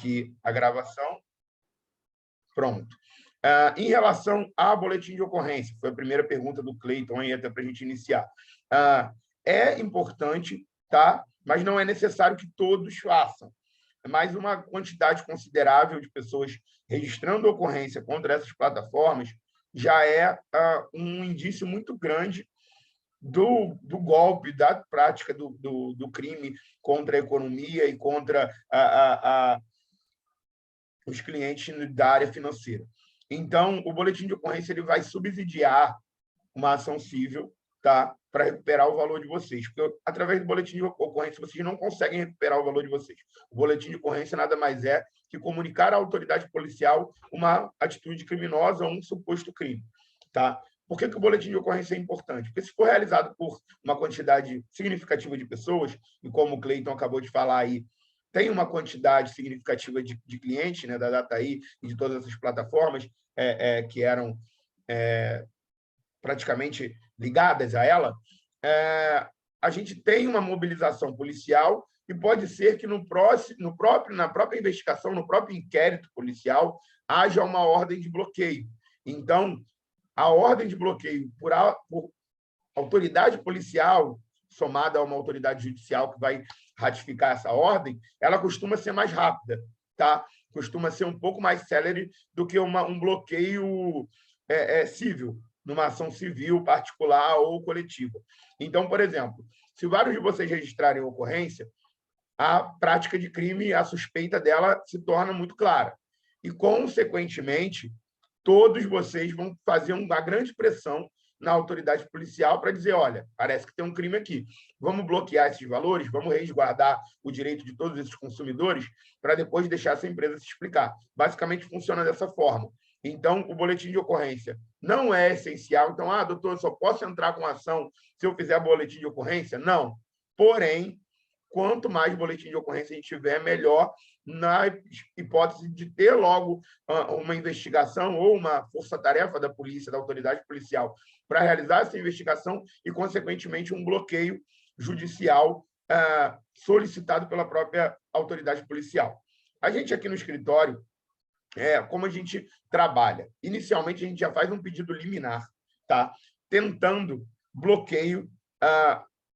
aqui a gravação. Pronto. Em relação a boletim de ocorrência, foi a primeira pergunta do Cleiton, aí, até para a gente iniciar. É importante, tá? Mas não é necessário que todos façam. Mas uma quantidade considerável de pessoas registrando ocorrência contra essas plataformas já é um indício muito grande do golpe, da prática do crime contra a economia e contra os clientes da área financeira. Então, o boletim de ocorrência ele vai subsidiar uma ação civil, tá? Para recuperar o valor de vocês. Porque, através do boletim de ocorrência, vocês não conseguem recuperar o valor de vocês. O boletim de ocorrência nada mais é que comunicar à autoridade policial uma atitude criminosa ou um suposto crime. Tá? Por que o boletim de ocorrência é importante? Porque, se for realizado por uma quantidade significativa de pessoas, e como o Cleiton acabou de falar aí, tem uma quantidade significativa de clientes, né, da Dataí e de todas essas plataformas que eram praticamente ligadas a ela, a gente tem uma mobilização policial e pode ser que na própria investigação, no próprio inquérito policial, haja uma ordem de bloqueio. Então, a ordem de bloqueio por autoridade policial, somada a uma autoridade judicial que vai ratificar essa ordem, ela costuma ser mais rápida, tá? Costuma ser um pouco mais célere do que um bloqueio civil, numa ação civil, particular ou coletiva. Então, por exemplo, se vários de vocês registrarem ocorrência, a prática de crime, a suspeita dela se torna muito clara. E, consequentemente, todos vocês vão fazer uma grande pressão na autoridade policial para dizer, olha, parece que tem um crime aqui. Vamos bloquear esses valores, vamos resguardar o direito de todos esses consumidores para depois deixar essa empresa se explicar. Basicamente, funciona dessa forma. Então, o boletim de ocorrência não é essencial. Então, doutor, eu só posso entrar com ação se eu fizer boletim de ocorrência? Não. Porém, quanto mais boletim de ocorrência a gente tiver, melhor, na hipótese de ter logo uma investigação ou uma força-tarefa da polícia, da autoridade policial, para realizar essa investigação e, consequentemente, um bloqueio judicial solicitado pela própria autoridade policial. A gente aqui no escritório, como a gente trabalha? Inicialmente, a gente já faz um pedido liminar, tá? Tentando bloqueio,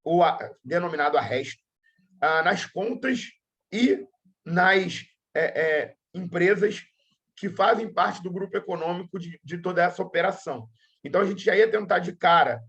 o denominado arresto, nas contas e nas empresas que fazem parte do grupo econômico de toda essa operação. Então, a gente já ia tentar de cara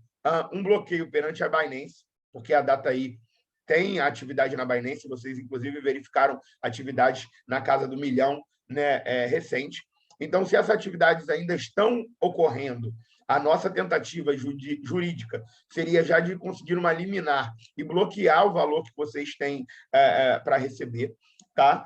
um bloqueio perante a Binance, porque a Dataí tem atividade na Binance, vocês, inclusive, verificaram atividades na casa do 1 milhão, né, recente. Então, se essas atividades ainda estão ocorrendo, a nossa tentativa jurídica seria já de conseguir uma liminar e bloquear o valor que vocês têm para receber. Tá?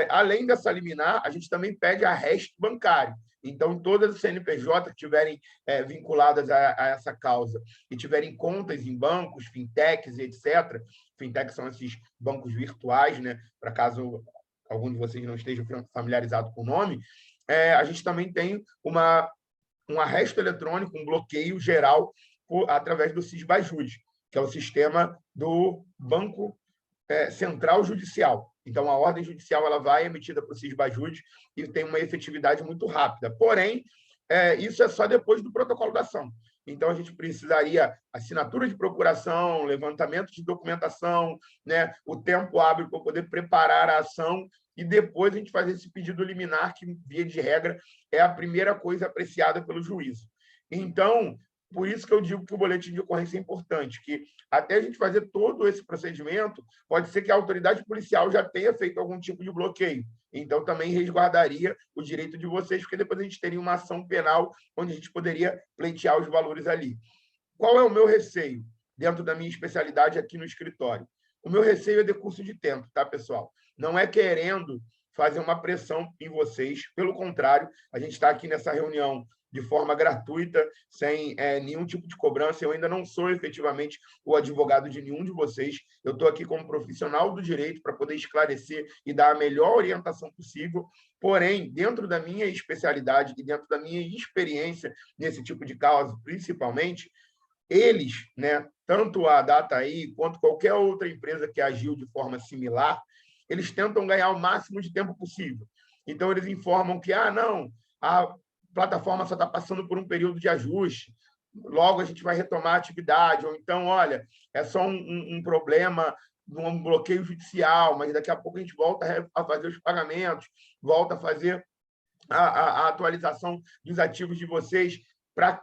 Além dessa liminar, a gente também pede arresto bancário. Então, todas as CNPJ que estiverem vinculadas a essa causa e tiverem contas em bancos, fintechs, etc., fintechs são esses bancos virtuais, né? Para caso algum de vocês não esteja familiarizado com o nome, a gente também tem um arresto eletrônico, um bloqueio geral através do SIS-Bajud, que é o sistema do Banco Central Judicial. Então, a ordem judicial ela vai emitida para o SIS-Bajud e tem uma efetividade muito rápida. Porém, isso é só depois do protocolo da ação. Então, a gente precisaria assinatura de procuração, levantamento de documentação, né, o tempo hábil para poder preparar a ação e depois a gente fazer esse pedido liminar, que, via de regra, é a primeira coisa apreciada pelo juízo. Então, por isso que eu digo que o boletim de ocorrência é importante, que até a gente fazer todo esse procedimento, pode ser que a autoridade policial já tenha feito algum tipo de bloqueio. Então, também resguardaria o direito de vocês, porque depois a gente teria uma ação penal onde a gente poderia pleitear os valores ali. Qual é o meu receio dentro da minha especialidade aqui no escritório? O meu receio é decurso de tempo, tá, pessoal? Não é querendo fazer uma pressão em vocês, pelo contrário, a gente está aqui nessa reunião de forma gratuita, sem nenhum tipo de cobrança. Eu ainda não sou efetivamente o advogado de nenhum de vocês. Eu estou aqui como profissional do direito para poder esclarecer e dar a melhor orientação possível. Porém, dentro da minha especialidade e dentro da minha experiência nesse tipo de causa, principalmente, eles, né, tanto a Dataí quanto qualquer outra empresa que agiu de forma similar, eles tentam ganhar o máximo de tempo possível. Então, eles informam que, não, a plataforma só está passando por um período de ajuste, logo a gente vai retomar a atividade, ou então, olha, é só um problema, um bloqueio judicial, mas daqui a pouco a gente volta a fazer os pagamentos, volta a fazer a atualização dos ativos de vocês para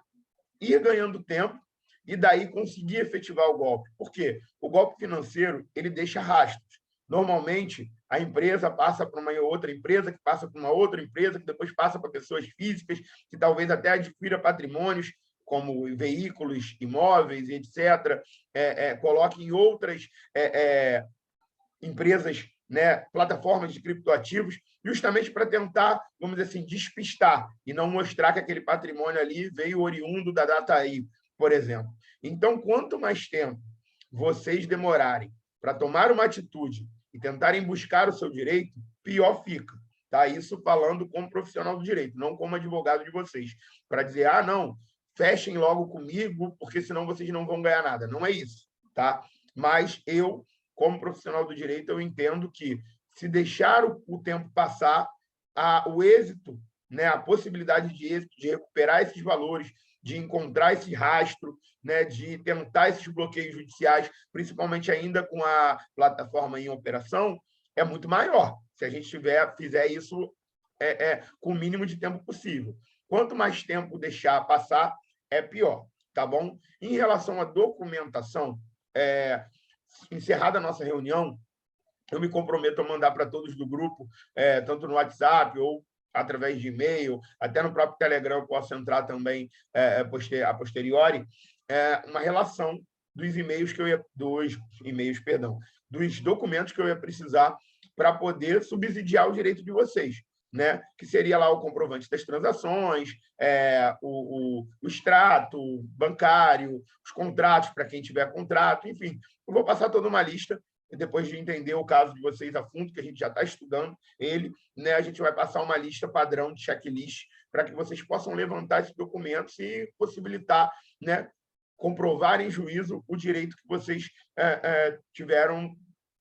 ir ganhando tempo e daí conseguir efetivar o golpe. Por quê? O golpe financeiro ele deixa rastros. Normalmente, a empresa passa para uma outra empresa, que passa para uma outra empresa, que depois passa para pessoas físicas, que talvez até adquira patrimônios, como veículos, imóveis, etc., coloque em outras empresas, né, plataformas de criptoativos, justamente para tentar, vamos dizer assim, despistar e não mostrar que aquele patrimônio ali veio oriundo da DataI, por exemplo. Então, quanto mais tempo vocês demorarem para tomar uma atitude e tentarem buscar o seu direito, pior fica. Tá? Isso falando como profissional do direito, não como advogado de vocês. Para dizer, não, fechem logo comigo, porque senão vocês não vão ganhar nada. Não é isso. Tá? Mas eu, como profissional do direito, eu entendo que se deixar o tempo passar, o êxito, né, a possibilidade de êxito, de recuperar esses valores, de encontrar esse rastro, né, de tentar esses bloqueios judiciais, principalmente ainda com a plataforma em operação, é muito maior, se a gente fizer isso com o mínimo de tempo possível. Quanto mais tempo deixar passar, é pior, tá bom? Em relação à documentação, encerrada a nossa reunião, eu me comprometo a mandar para todos do grupo, tanto no WhatsApp ou através de e-mail, até no próprio Telegram eu posso entrar também a posteriori, uma relação dos e-mails dos documentos que eu ia precisar para poder subsidiar o direito de vocês, né? Que seria lá o comprovante das transações, o extrato bancário, os contratos para quem tiver contrato, enfim. Eu vou passar toda uma lista depois de entender o caso de vocês a fundo, que a gente já está estudando ele, né, a gente vai passar uma lista padrão de checklist para que vocês possam levantar esses documentos e possibilitar, né, comprovar em juízo o direito que vocês tiveram,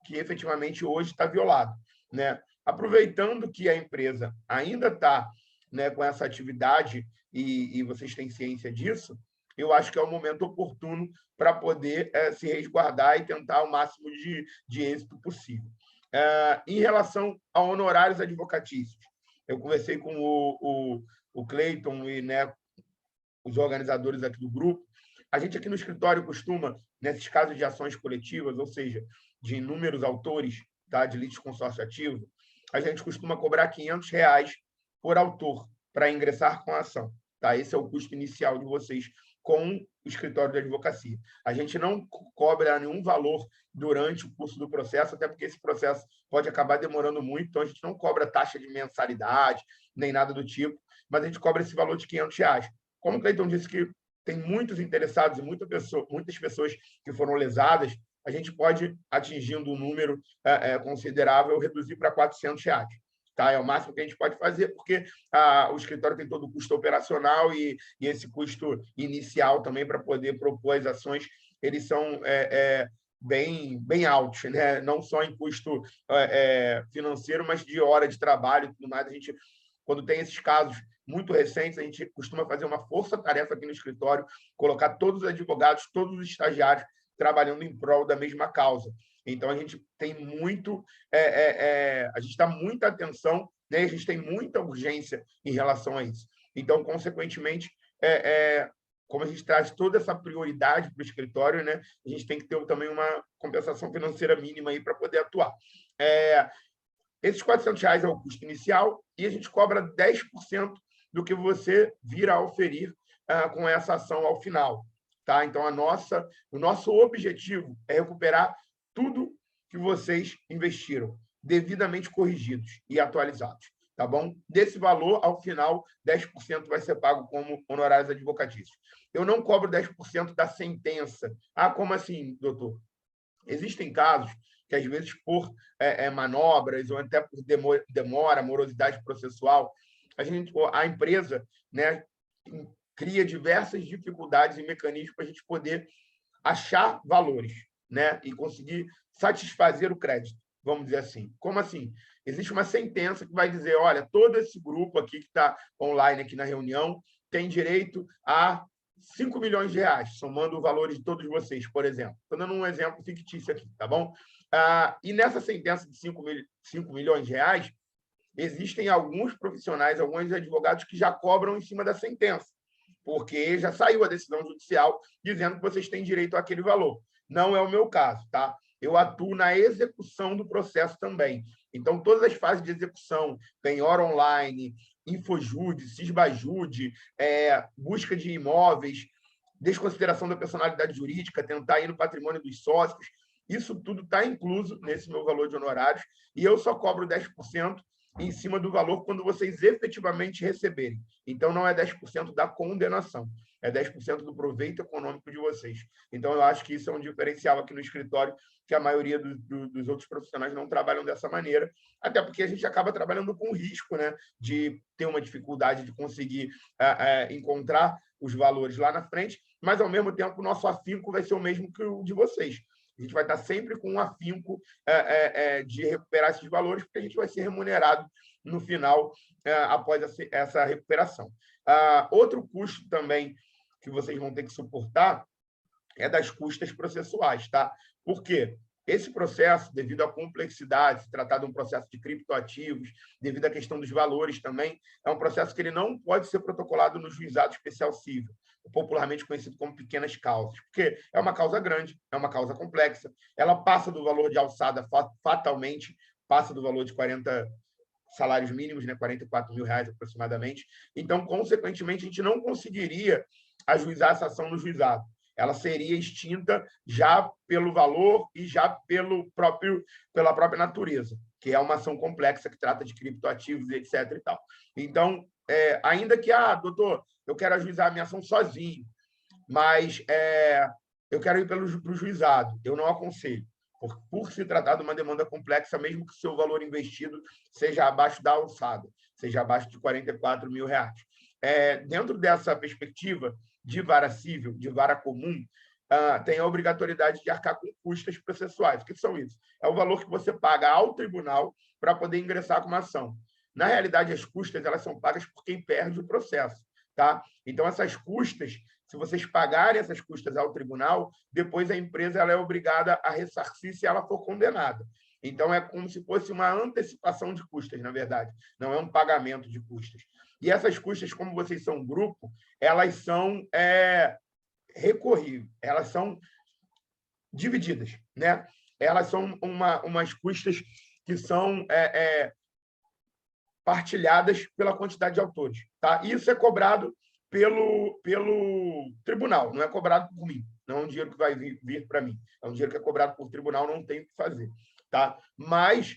que efetivamente hoje está violado. Né? Aproveitando que a empresa ainda está, né, com essa atividade e vocês têm ciência disso, eu acho que é o momento oportuno para poder se resguardar e tentar o máximo de êxito possível. Em relação a honorários advocatícios, eu conversei com o Cleiton e, né, os organizadores aqui do grupo. A gente aqui no escritório costuma, nesses casos de ações coletivas, ou seja, de inúmeros autores, tá, de litisconsórcio ativo, a gente costuma cobrar R$500 por autor para ingressar com a ação. Tá? Esse é o custo inicial de vocês com o escritório de advocacia. A gente não cobra nenhum valor durante o curso do processo, até porque esse processo pode acabar demorando muito, então a gente não cobra taxa de mensalidade, nem nada do tipo, mas a gente cobra esse valor de R$500. Como o Cleiton disse que tem muitos interessados e muitas pessoas que foram lesadas, a gente pode, atingindo um número considerável, reduzir para R$400. Tá? É o máximo que a gente pode fazer, porque o escritório tem todo o custo operacional e esse custo inicial também para poder propor as ações, eles são bem altos, né? Não só em custo financeiro, mas de hora de trabalho e tudo mais. A gente, quando tem esses casos muito recentes, a gente costuma fazer uma força-tarefa aqui no escritório, colocar todos os advogados, todos os estagiários trabalhando em prol da mesma causa. Então, a gente tem a gente dá muita atenção, né? A gente tem muita urgência em relação a isso. Então, consequentemente, como a gente traz toda essa prioridade para o escritório, né? A gente tem que ter também uma compensação financeira mínima aí para poder atuar. Esses R$400 é o custo inicial e a gente cobra 10% do que você vir a oferir com essa ação ao final. Tá? Então, o nosso objetivo é recuperar tudo que vocês investiram, devidamente corrigidos e atualizados. Tá bom? Desse valor, ao final, 10% vai ser pago como honorários advocatícios. Eu não cobro 10% da sentença. Como assim, doutor? Existem casos que, às vezes, por manobras ou até por demora, morosidade processual, a empresa, né, cria diversas dificuldades e mecanismos para a gente poder achar valores, né, e conseguir satisfazer o crédito. vamos dizer assim. Como assim? Existe uma sentença que vai dizer, olha, todo esse grupo aqui que está online aqui na reunião tem direito a 5 milhões de reais, somando o valor de todos vocês, por exemplo. Estou dando um exemplo fictício aqui, tá bom? E nessa sentença de 5 milhões de reais, existem alguns profissionais, alguns advogados que já cobram em cima da sentença, porque já saiu a decisão judicial dizendo que vocês têm direito àquele valor. Não é o meu caso, tá? Eu atuo na execução do processo também. Então, todas as fases de execução, penhora online, Infojude, Sisbajude, busca de imóveis, desconsideração da personalidade jurídica, tentar ir no patrimônio dos sócios, isso tudo está incluso nesse meu valor de honorários, e eu só cobro 10% em cima do valor quando vocês efetivamente receberem. Então, não é 10% da condenação, é 10% do proveito econômico de vocês. Então, eu acho que isso é um diferencial aqui no escritório, que a maioria dos outros profissionais não trabalham dessa maneira, até porque a gente acaba trabalhando com risco, né, de ter uma dificuldade de conseguir encontrar os valores lá na frente, mas, ao mesmo tempo, o nosso afinco vai ser o mesmo que o de vocês. A gente vai estar sempre com um afinco de recuperar esses valores, porque a gente vai ser remunerado no final, após essa recuperação. Outro custo também que vocês vão ter que suportar é das custas processuais, tá? Por quê? Esse processo, devido à complexidade, se tratar de um processo de criptoativos, devido à questão dos valores também, é um processo que ele não pode ser protocolado no juizado especial civil, popularmente conhecido como pequenas causas, porque é uma causa grande, é uma causa complexa, ela passa do valor de alçada fatalmente, passa do valor de 40 salários mínimos, né, 44 mil reais aproximadamente. Então, consequentemente, a gente não conseguiria ajuizar essa ação no juizado. Ela seria extinta já pelo valor e já pela própria natureza, que é uma ação complexa que trata de criptoativos, etc. E tal. Então, ainda que, doutor, eu quero ajuizar a minha ação sozinho, mas eu quero ir para o juizado, eu não aconselho, por se tratar de uma demanda complexa, mesmo que o seu valor investido seja abaixo da alçada, seja abaixo de 44 mil reais. Dentro dessa perspectiva de vara civil, de vara comum, tem a obrigatoriedade de arcar com custas processuais. O que são isso? É o valor que você paga ao tribunal para poder ingressar com uma ação. Na realidade, as custas elas são pagas por quem perde o processo. Tá? Então, essas custas, se vocês pagarem essas custas ao tribunal, depois a empresa ela é obrigada a ressarcir se ela for condenada. Então, é como se fosse uma antecipação de custas, na verdade, não é um pagamento de custas. E essas custas, como vocês são um grupo, elas são recorríveis, elas são divididas, né? Elas são umas custas que são partilhadas pela quantidade de autores. Tá? Isso é cobrado pelo tribunal, não é cobrado por mim. Não é um dinheiro que vai vir para mim. É um dinheiro que é cobrado por tribunal, não tem o que fazer. Tá? Mas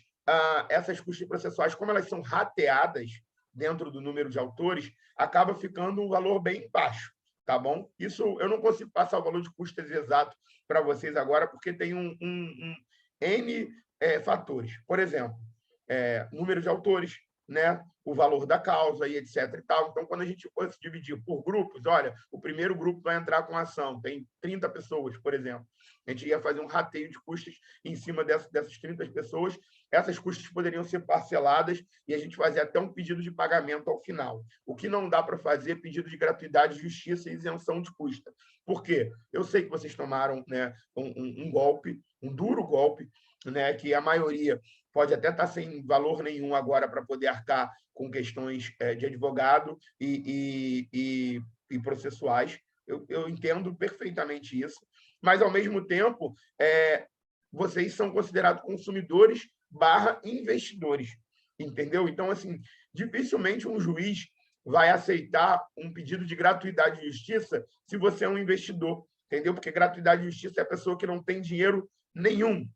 essas custas processuais, como elas são rateadas dentro do número de autores, acaba ficando um valor bem baixo. Tá bom? Isso eu não consigo passar o valor de custas exato para vocês agora, porque tem N fatores. Por exemplo, número de autores, né, o valor da causa e etc. E tal. Então, quando a gente for se dividir por grupos, olha, o primeiro grupo vai entrar com ação, tem 30 pessoas, por exemplo. A gente ia fazer um rateio de custos em cima dessas 30 pessoas. Essas custas poderiam ser parceladas e a gente fazer até um pedido de pagamento ao final. O que não dá para fazer é pedido de gratuidade, justiça e isenção de custa. Por quê? Eu sei que vocês tomaram, né, um golpe, um duro golpe, né, que a maioria pode até estar sem valor nenhum agora para poder arcar com questões de advogado e processuais. Eu entendo perfeitamente isso, mas, ao mesmo tempo, vocês são considerados consumidores / investidores, entendeu? Então, assim, dificilmente um juiz vai aceitar um pedido de gratuidade de justiça se você é um investidor, entendeu? Porque gratuidade de justiça é a pessoa que não tem dinheiro nenhum.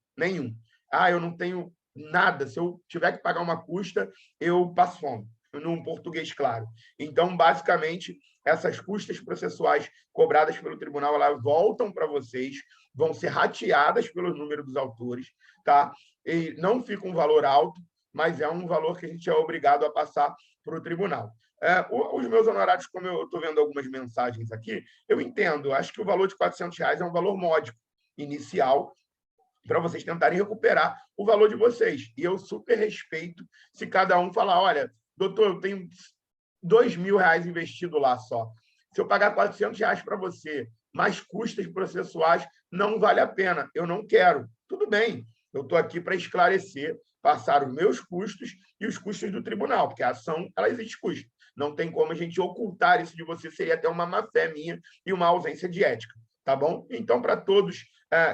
Eu não tenho nada. Se eu tiver que pagar uma custa, eu passo fome, num português claro. Então, basicamente, essas custas processuais cobradas pelo tribunal, elas voltam para vocês, vão ser rateadas pelo número dos autores, tá? E não fica um valor alto, mas é um valor que a gente é obrigado a passar para o tribunal. Os meus honorários, como eu estou vendo algumas mensagens aqui, eu entendo, acho que o valor de R$ 400 é um valor módico, inicial, para vocês tentarem recuperar o valor de vocês. E eu super respeito se cada um falar, olha, doutor, eu tenho R$ 2.000 investido lá só. Se eu pagar R$ 400 para você, mais custas processuais, não vale a pena. Eu não quero. Tudo bem, eu estou aqui para esclarecer, passar os meus custos e os custos do tribunal, porque a ação ela existe custo. Não tem como a gente ocultar isso de você, seria até uma má-fé minha e uma ausência de ética. Tá bom? Então, para todos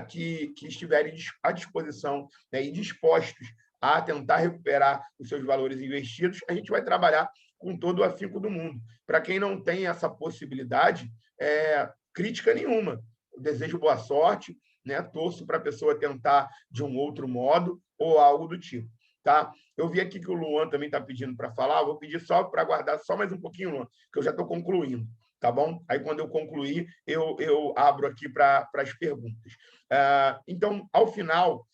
que estiverem à disposição, né, e dispostos a tentar recuperar os seus valores investidos, a gente vai trabalhar com todo o afinco do mundo. Para quem não tem essa possibilidade, crítica nenhuma. Eu desejo boa sorte, né? Torço para a pessoa tentar de um outro modo ou algo do tipo. Tá? Eu vi aqui que o Luan também está pedindo para falar, vou pedir só para aguardar só mais um pouquinho, Luan, que eu já estou concluindo. Tá bom? Aí, quando eu concluir, eu abro aqui para as perguntas. Então, ao final,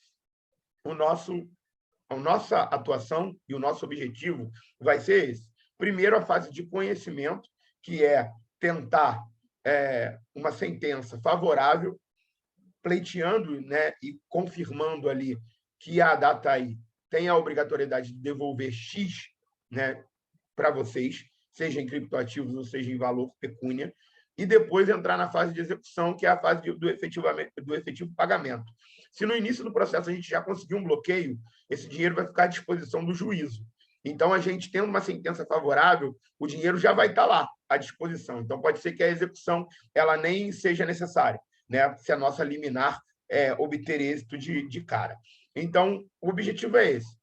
a nossa atuação e o nosso objetivo vai ser esse. Primeiro, a fase de conhecimento, que é tentar uma sentença favorável, pleiteando, né, e confirmando ali que a Dataí tem a obrigatoriedade de devolver X, né, para vocês, seja em criptoativos ou seja em valor pecúnia, e depois entrar na fase de execução, que é a fase do efetivo pagamento. Se no início do processo a gente já conseguiu um bloqueio, esse dinheiro vai ficar à disposição do juízo. Então, a gente tendo uma sentença favorável, o dinheiro já vai estar lá, à disposição. Então, pode ser que a execução ela nem seja necessária, né? Se a nossa liminar obter êxito de cara. Então, o objetivo é esse.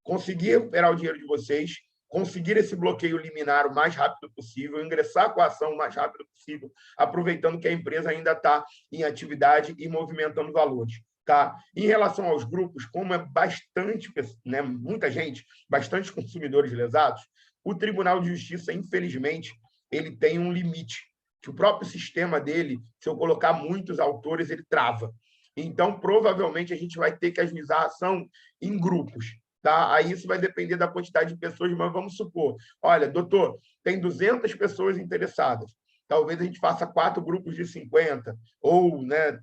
Conseguir recuperar o dinheiro de vocês, conseguir esse bloqueio liminar o mais rápido possível, ingressar com a ação o mais rápido possível, aproveitando que a empresa ainda está em atividade e movimentando valores. Tá? Em relação aos grupos, como é bastante, né, muita gente, bastante consumidores lesados, o Tribunal de Justiça, infelizmente, ele tem um limite, que o próprio sistema dele, se eu colocar muitos autores, ele trava. Então, provavelmente, a gente vai ter que ajuizar a ação em grupos. Tá? Aí isso vai depender da quantidade de pessoas, mas vamos supor, olha, doutor, tem 200 pessoas interessadas, talvez a gente faça 4 grupos de 50, ou, né,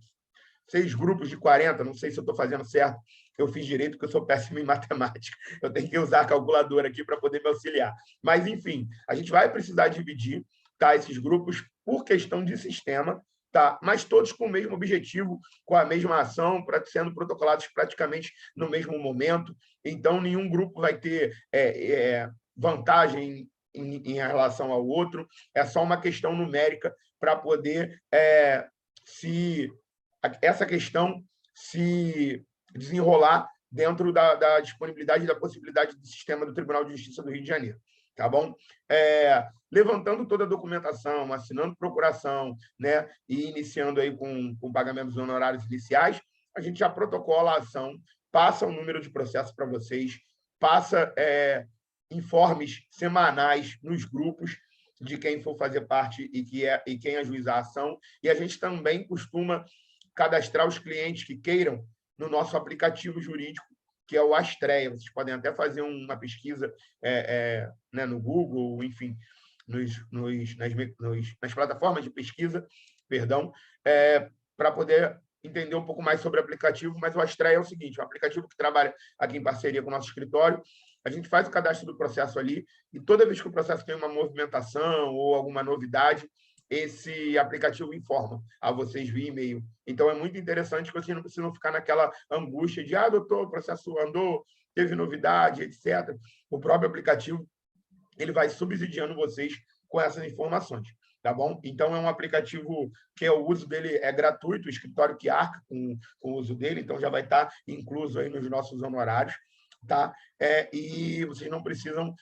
6 grupos de 40, não sei se eu estou fazendo certo, eu fiz direito porque eu sou péssimo em matemática, eu tenho que usar a calculadora aqui para poder me auxiliar. Mas, enfim, a gente vai precisar dividir, tá, esses grupos por questão de sistema, tá? Mas todos com o mesmo objetivo, com a mesma ação, sendo protocolados praticamente no mesmo momento. Então, nenhum grupo vai ter vantagem em relação ao outro, é só uma questão numérica para poder essa questão se desenrolar dentro da disponibilidade e da possibilidade do sistema do Tribunal de Justiça do Rio de Janeiro. Tá bom? Levantando toda a documentação, assinando procuração, né, e iniciando aí com pagamentos honorários iniciais, a gente já protocola a ação, passa o número de processo para vocês, passa informes semanais nos grupos de quem for fazer parte e quem ajuizar a ação, e a gente também costuma cadastrar os clientes que queiram no nosso aplicativo jurídico, que é o Astreia. Vocês podem até fazer uma pesquisa né, no Google, enfim, nas plataformas de pesquisa, perdão, para poder entender um pouco mais sobre o aplicativo. Mas o Astreia é o seguinte, é um aplicativo que trabalha aqui em parceria com o nosso escritório. A gente faz o cadastro do processo ali e toda vez que o processo tem uma movimentação ou alguma novidade, esse aplicativo informa a vocês via e-mail. Então, é muito interessante que vocês não precisam ficar naquela angústia de doutor, o processo andou, teve novidade, etc. O próprio aplicativo ele vai subsidiando vocês com essas informações. Tá bom? Então, é um aplicativo que o uso dele é gratuito, o escritório que arca com o uso dele, então já vai estar incluso aí nos nossos honorários. Tá? E vocês não precisam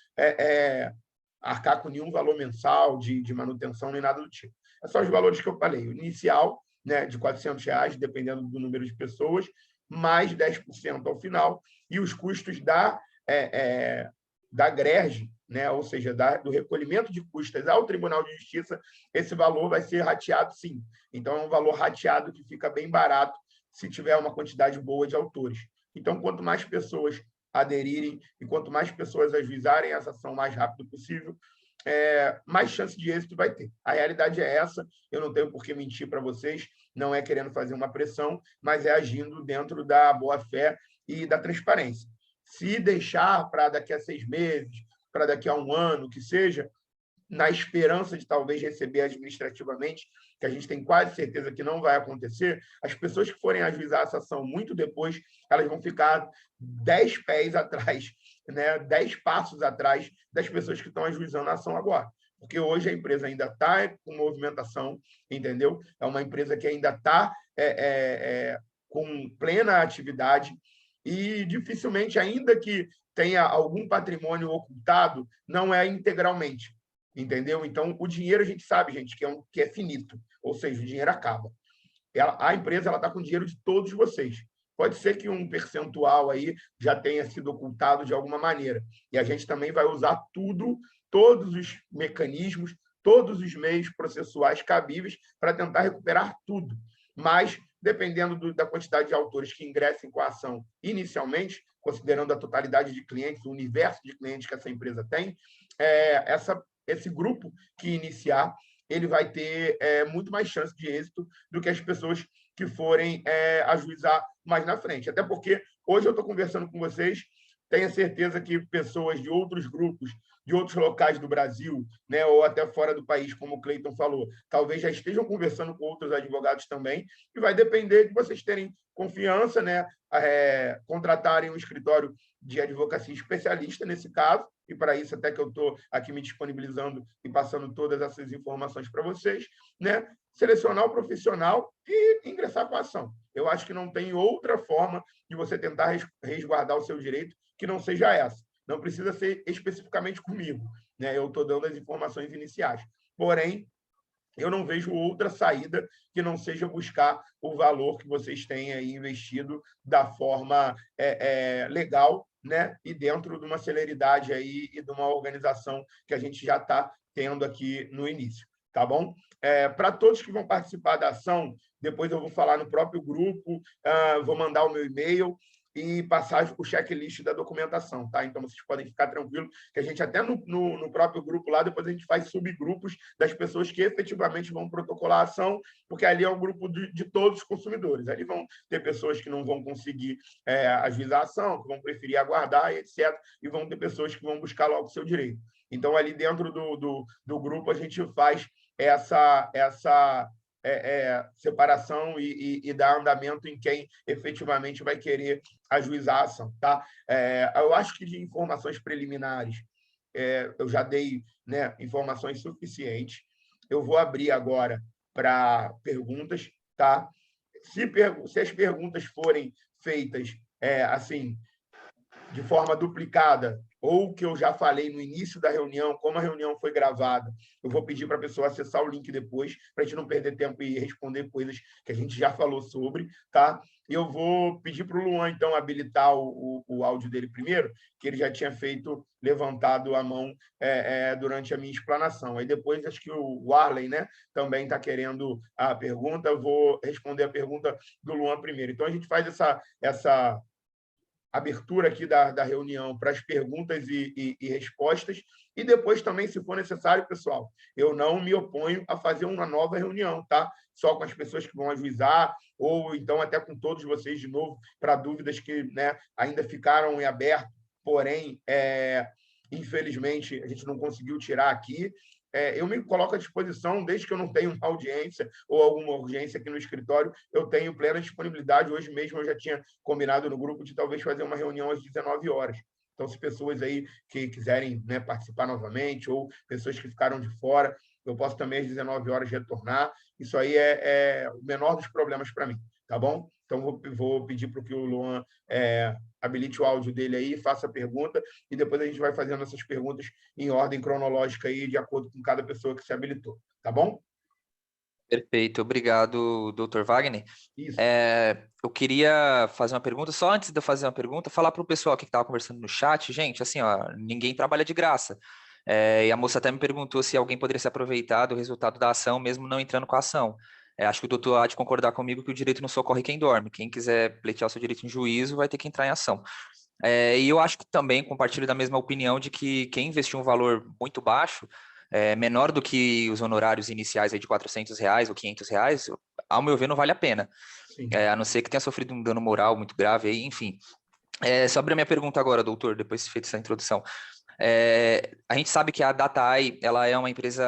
arcar com nenhum valor mensal de manutenção, nem nada do tipo. É só os valores que eu falei. O inicial, né, de R$ 400, dependendo do número de pessoas, mais 10% ao final, e os custos da GRERJ, né, ou seja, do recolhimento de custas ao Tribunal de Justiça, esse valor vai ser rateado, sim. Então, é um valor rateado que fica bem barato se tiver uma quantidade boa de autores. Então, quanto mais pessoas aderirem e quanto mais pessoas ajuizarem essa ação o mais rápido possível, mais chance de êxito vai ter. A realidade é essa, eu não tenho por que mentir para vocês, não é querendo fazer uma pressão, mas é agindo dentro da boa-fé e da transparência. Se deixar para daqui a 6 meses, para daqui a um ano, que seja, na esperança de talvez receber administrativamente, que a gente tem quase certeza que não vai acontecer, as pessoas que forem ajuizar essa ação muito depois, elas vão ficar 10 pés atrás, né? 10 passos atrás das pessoas que estão ajuizando a ação agora. Porque hoje a empresa ainda está com movimentação, entendeu? É uma empresa que ainda está com plena atividade e dificilmente, ainda que tenha algum patrimônio ocultado, não é integralmente. Entendeu? Então, o dinheiro a gente sabe, gente, que é finito, ou seja, o dinheiro acaba. A empresa está com dinheiro de todos vocês. Pode ser que um percentual aí já tenha sido ocultado de alguma maneira. E a gente também vai usar todos os mecanismos, todos os meios processuais cabíveis para tentar recuperar tudo. Mas, dependendo da quantidade de autores que ingressem com a ação inicialmente, considerando a totalidade de clientes, o universo de clientes que essa empresa tem, esse grupo que iniciar, ele vai ter muito mais chance de êxito do que as pessoas que forem ajuizar mais na frente. Até porque hoje eu estou conversando com vocês, tenho certeza que pessoas de outros grupos, de outros locais do Brasil, né, ou até fora do país, como o Cleiton falou, talvez já estejam conversando com outros advogados também, e vai depender de vocês terem confiança, né, contratarem um escritório de advocacia especialista nesse caso, e para isso até que eu estou aqui me disponibilizando e passando todas essas informações para vocês, né? Selecionar o profissional e ingressar com a ação. Eu acho que não tem outra forma de você tentar resguardar o seu direito que não seja essa. Não precisa ser especificamente comigo, né? Eu estou dando as informações iniciais. Porém, eu não vejo outra saída que não seja buscar o valor que vocês têm aí investido da forma legal, né? E dentro de uma celeridade aí e de uma organização que a gente já está tendo aqui no início, tá bom? Para todos que vão participar da ação, depois eu vou falar no próprio grupo, vou mandar o meu e-mail e passar o checklist da documentação, tá? Então, vocês podem ficar tranquilos que a gente até no próprio grupo lá, depois a gente faz subgrupos das pessoas que efetivamente vão protocolar a ação, porque ali é um grupo de todos os consumidores. Ali vão ter pessoas que não vão conseguir ajuizar a ação, que vão preferir aguardar, etc. E vão ter pessoas que vão buscar logo o seu direito. Então, ali dentro do grupo, a gente faz essa separação e dar andamento em quem efetivamente vai querer ajuizar a ação. Tá? Eu acho que de informações preliminares eu já dei, né, informações suficientes. Eu vou abrir agora para perguntas. Tá? Se as perguntas forem feitas assim, de forma duplicada, ou que eu já falei no início da reunião, como a reunião foi gravada, eu vou pedir para a pessoa acessar o link depois, para a gente não perder tempo e responder coisas que a gente já falou sobre, tá? E eu vou pedir para o Luan, então, habilitar o áudio dele primeiro, que ele já tinha levantado a mão durante a minha explanação. Aí depois, acho que o Arley, né, também está querendo a pergunta, eu vou responder a pergunta do Luan primeiro. Então, a gente faz essa abertura aqui da reunião para as perguntas e respostas, e depois também, se for necessário, pessoal, eu não me oponho a fazer uma nova reunião, tá? Só com as pessoas que vão ajuizar, ou então até com todos vocês de novo, para dúvidas que, né, ainda ficaram em aberto, porém, infelizmente, a gente não conseguiu tirar aqui. Eu me coloco à disposição, desde que eu não tenha uma audiência ou alguma urgência aqui no escritório, eu tenho plena disponibilidade. Hoje mesmo eu já tinha combinado no grupo de talvez fazer uma reunião às 19 horas. Então, se pessoas aí que quiserem, né, participar novamente, ou pessoas que ficaram de fora, eu posso também às 19 horas retornar. Isso aí é o menor dos problemas para mim, tá bom? Então, vou pedir para que o Luan habilite o áudio dele aí, faça a pergunta, e depois a gente vai fazendo essas perguntas em ordem cronológica aí, de acordo com cada pessoa que se habilitou. Tá bom? Perfeito, obrigado, doutor Wagner. Isso. Eu queria fazer uma pergunta, só antes de eu fazer uma pergunta, falar para o pessoal que estava conversando no chat, gente, assim, ó, ninguém trabalha de graça. E a moça até me perguntou se alguém poderia se aproveitar do resultado da ação, mesmo não entrando com a ação. Acho que o doutor há de concordar comigo que o direito não socorre quem dorme. Quem quiser pleitear o seu direito em juízo vai ter que entrar em ação. E eu acho que também compartilho da mesma opinião de que quem investiu um valor muito baixo menor do que os honorários iniciais aí de R$ 400 ou R$ 500, ao meu ver, não vale a pena. A não ser que tenha sofrido um dano moral muito grave, aí, enfim. Sobre a minha pergunta agora, doutor, depois de feita essa introdução. A gente sabe que a Data-Ai, ela é uma empresa,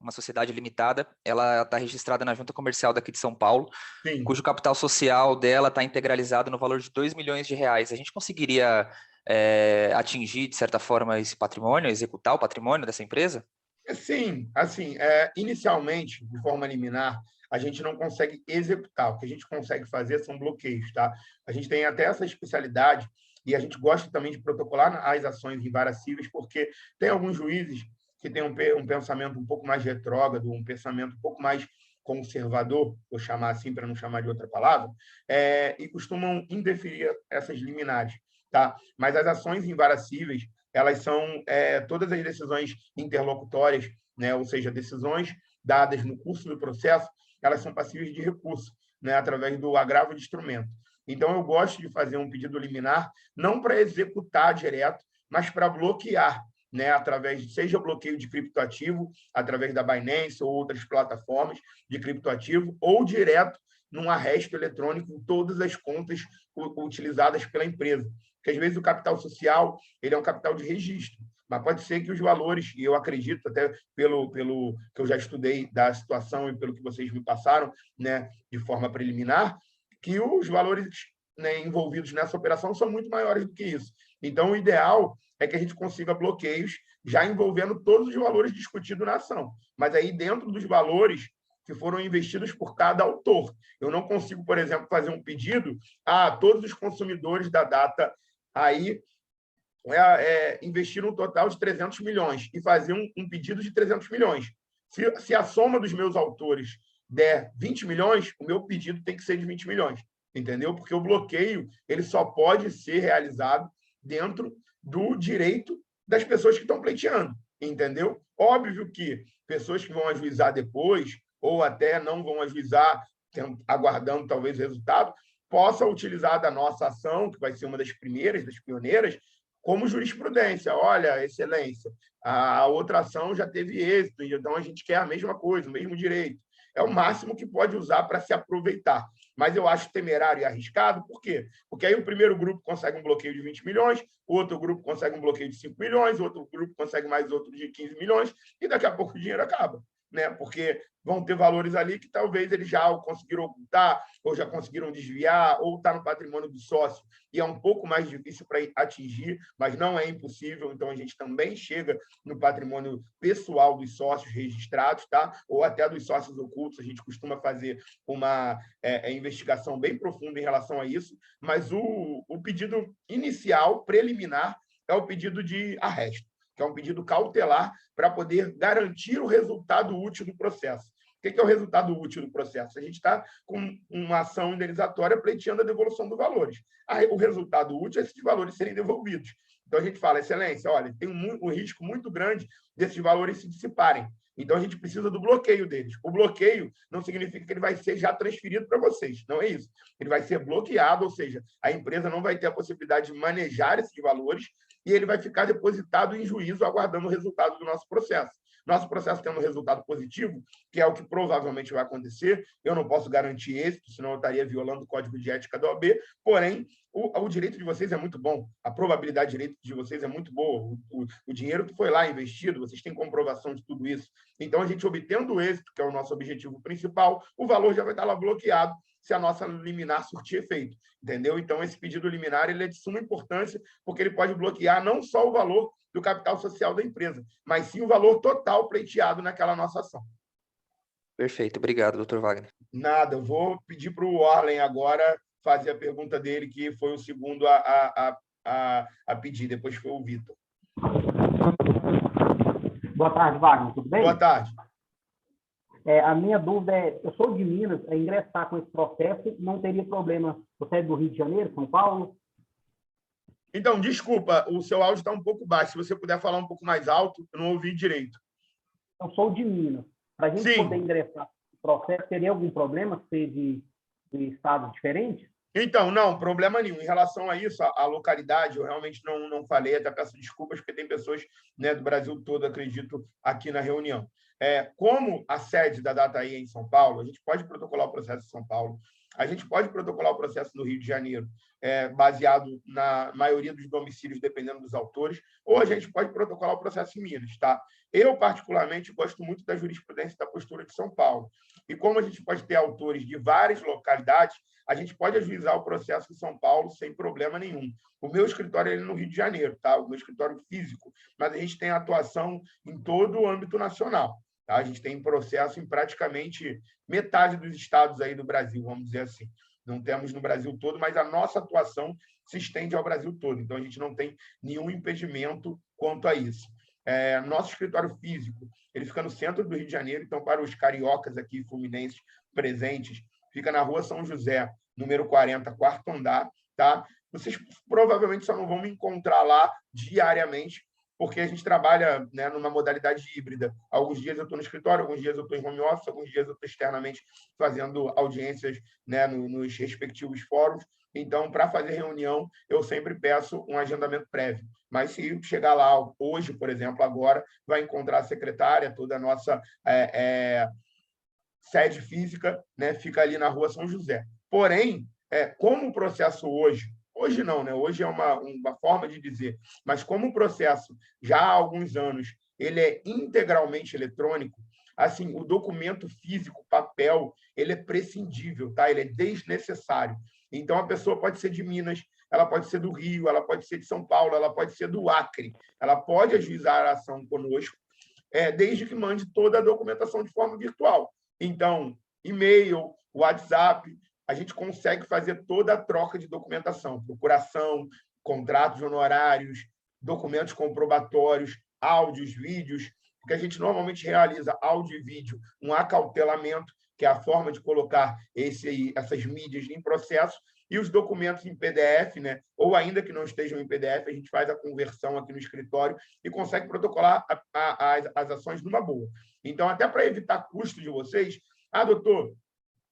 uma sociedade limitada, ela está registrada na Junta Comercial daqui de São Paulo, cujo capital social dela está integralizado no valor de R$ 2 milhões. A gente conseguiria atingir, de certa forma, esse patrimônio, executar o patrimônio dessa empresa? Sim, assim, inicialmente, de forma liminar, a gente não consegue executar. O que a gente consegue fazer são bloqueios, tá? A gente tem até essa especialidade e a gente gosta também de protocolar as ações em varas cíveis, porque tem alguns juízes que têm um pensamento um pouco mais retrógrado, um pensamento um pouco mais conservador, vou chamar assim para não chamar de outra palavra, e costumam indeferir essas liminares, tá? Mas as ações em varas cíveis, elas são todas as decisões interlocutórias, né? Ou seja, decisões dadas no curso do processo, elas são passíveis de recurso, né? Através do agravo de instrumento. Então, eu gosto de fazer um pedido liminar, não para executar direto, mas para bloquear, né? Através, seja bloqueio de criptoativo, através da Binance ou outras plataformas de criptoativo, ou direto num arresto eletrônico em todas as contas utilizadas pela empresa. Porque, às vezes, o capital social ele é um capital de registro, mas pode ser que os valores, e eu acredito, até pelo que eu já estudei da situação e pelo que vocês me passaram, né, de forma preliminar, que os valores, né, envolvidos nessa operação são muito maiores do que isso. Então, o ideal é que a gente consiga bloqueios já envolvendo todos os valores discutidos na ação, mas aí dentro dos valores que foram investidos por cada autor. Eu não consigo, por exemplo, fazer um pedido a todos os consumidores da Data aí investir um total de 300 milhões e fazer um pedido de 300 milhões. Se a soma dos meus autores der 20 milhões, o meu pedido tem que ser de 20 milhões, entendeu? Porque o bloqueio ele só pode ser realizado dentro do direito das pessoas que estão pleiteando, entendeu? Óbvio que pessoas que vão ajuizar depois, ou até não vão ajuizar, aguardando talvez o resultado, possa utilizar da nossa ação, que vai ser uma das primeiras, das pioneiras, como jurisprudência. Olha, excelência, a outra ação já teve êxito, então a gente quer a mesma coisa, o mesmo direito. É o máximo que pode usar para se aproveitar. Mas eu acho temerário e arriscado, por quê? Porque aí o primeiro grupo consegue um bloqueio de 20 milhões, o outro grupo consegue um bloqueio de 5 milhões, o outro grupo consegue mais outro de 15 milhões, e daqui a pouco o dinheiro acaba, né? Porque vão ter valores ali que talvez eles já conseguiram ocultar, ou já conseguiram desviar, ou está no patrimônio do sócio, e é um pouco mais difícil para atingir, mas não é impossível, então a gente também chega no patrimônio pessoal dos sócios registrados, tá? Ou até dos sócios ocultos, a gente costuma fazer uma investigação bem profunda em relação a isso, mas o pedido inicial, preliminar, é o pedido de arresto, que é um pedido cautelar para poder garantir o resultado útil do processo. O que é o resultado útil do processo? A gente está com uma ação indenizatória pleiteando a devolução dos valores. O resultado útil é esses valores serem devolvidos. Então, a gente fala, excelência, olha, tem um risco muito grande desses valores se dissiparem. Então, a gente precisa do bloqueio deles. O bloqueio não significa que ele vai ser já transferido para vocês, não é isso. Ele vai ser bloqueado, ou seja, a empresa não vai ter a possibilidade de manejar esses valores e ele vai ficar depositado em juízo, aguardando o resultado do nosso processo. Nosso processo tendo um resultado positivo, que é o que provavelmente vai acontecer, eu não posso garantir êxito, senão eu estaria violando o código de ética da OAB, porém, o direito de vocês é muito bom, a probabilidade de direito de vocês é muito boa, o dinheiro que foi lá investido, vocês têm comprovação de tudo isso. Então, a gente obtendo o êxito, que é o nosso objetivo principal, o valor já vai estar lá bloqueado, se a nossa liminar surtir efeito, entendeu? Então, esse pedido liminar ele é de suma importância, porque ele pode bloquear não só o valor do capital social da empresa, mas sim o valor total pleiteado naquela nossa ação. Perfeito, obrigado, doutor Wagner. Nada, eu vou pedir para o Orlen agora fazer a pergunta dele, que foi o segundo a pedir, depois foi o Vitor. Boa tarde, Wagner, tudo bem? Boa tarde. A minha dúvida é, eu sou de Minas, ingressar com esse processo não teria problema. Você é do Rio de Janeiro, São Paulo? Então, desculpa, o seu áudio está um pouco baixo. Se você puder falar um pouco mais alto, eu não ouvi direito. Eu sou de Minas. Para a gente poder ingressar no processo, teria algum problema ser de estados diferentes? Então, não, problema nenhum. Em relação a isso, a localidade, eu realmente não falei, até peço desculpas, porque tem pessoas, né, do Brasil todo, acredito, aqui na reunião. Como a sede da DataI é em São Paulo, a gente pode protocolar o processo em São Paulo, a gente pode protocolar o processo no Rio de Janeiro, baseado na maioria dos domicílios, dependendo dos autores, ou a gente pode protocolar o processo em Minas. Tá? Eu, particularmente, gosto muito da jurisprudência da postura de São Paulo. E como a gente pode ter autores de várias localidades, a gente pode ajuizar o processo em São Paulo sem problema nenhum. O meu escritório é no Rio de Janeiro, tá? O meu escritório físico, mas a gente tem atuação em todo o âmbito nacional. Tá? A gente tem processo em praticamente metade dos estados aí do Brasil, vamos dizer assim. Não temos no Brasil todo, mas a nossa atuação se estende ao Brasil todo. Então, a gente não tem nenhum impedimento quanto a isso. Nosso escritório físico, ele fica no centro do Rio de Janeiro, então, para os cariocas aqui, fluminenses presentes, fica na Rua São José, número 40, quarto andar, tá? Vocês provavelmente só não vão me encontrar lá diariamente, porque a gente trabalha, né, numa modalidade híbrida. Alguns dias eu estou no escritório, alguns dias eu estou em home office, alguns dias eu estou externamente fazendo audiências, né, nos respectivos fóruns. Então, para fazer reunião, eu sempre peço um agendamento prévio. Mas se chegar lá hoje, por exemplo, agora, vai encontrar a secretária, toda a nossa sede física, né, fica ali na Rua São José. Porém, como o processo hoje não, né? Hoje é uma forma de dizer, mas como o processo já há alguns anos ele é integralmente eletrônico, assim, o documento físico, papel, ele é prescindível, tá? Ele é desnecessário. Então, a pessoa pode ser de Minas, ela pode ser do Rio, ela pode ser de São Paulo, ela pode ser do Acre, ela pode ajuizar a ação conosco, desde que mande toda a documentação de forma virtual. Então, e-mail, WhatsApp, a gente consegue fazer toda a troca de documentação, procuração, contratos honorários, documentos comprobatórios, áudios, vídeos, porque a gente normalmente realiza áudio e vídeo, um acautelamento, que é a forma de colocar essas mídias em processo, e os documentos em PDF, né? Ou ainda que não estejam em PDF, a gente faz a conversão aqui no escritório e consegue protocolar as ações numa boa. Então, até para evitar custo de vocês, doutor,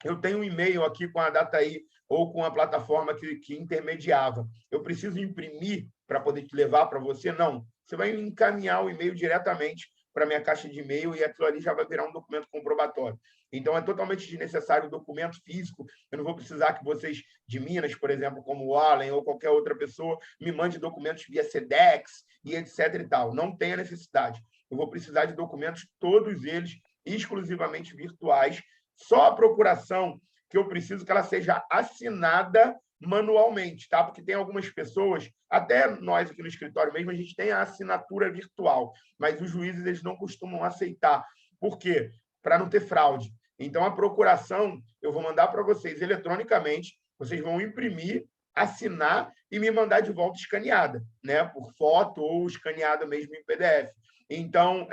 eu tenho um e-mail aqui com a DataI ou com a plataforma que intermediava. Eu preciso imprimir para poder te levar para você? Não. Você vai encaminhar o e-mail diretamente para a minha caixa de e-mail e aquilo ali já vai virar um documento comprobatório. Então, é totalmente desnecessário o documento físico. Eu não vou precisar que vocês de Minas, por exemplo, como o Allen ou qualquer outra pessoa, me mande documentos via SEDEX e etc. e tal. Não tem a necessidade. Eu vou precisar de documentos, todos eles exclusivamente virtuais. Só a procuração que eu preciso que ela seja assinada manualmente, tá? Porque tem algumas pessoas, até nós aqui no escritório mesmo, a gente tem a assinatura virtual, mas os juízes eles não costumam aceitar. Por quê? Para não ter fraude. Então, a procuração eu vou mandar para vocês eletronicamente, vocês vão imprimir, assinar e me mandar de volta escaneada, né? Por foto ou escaneada mesmo em PDF. Então,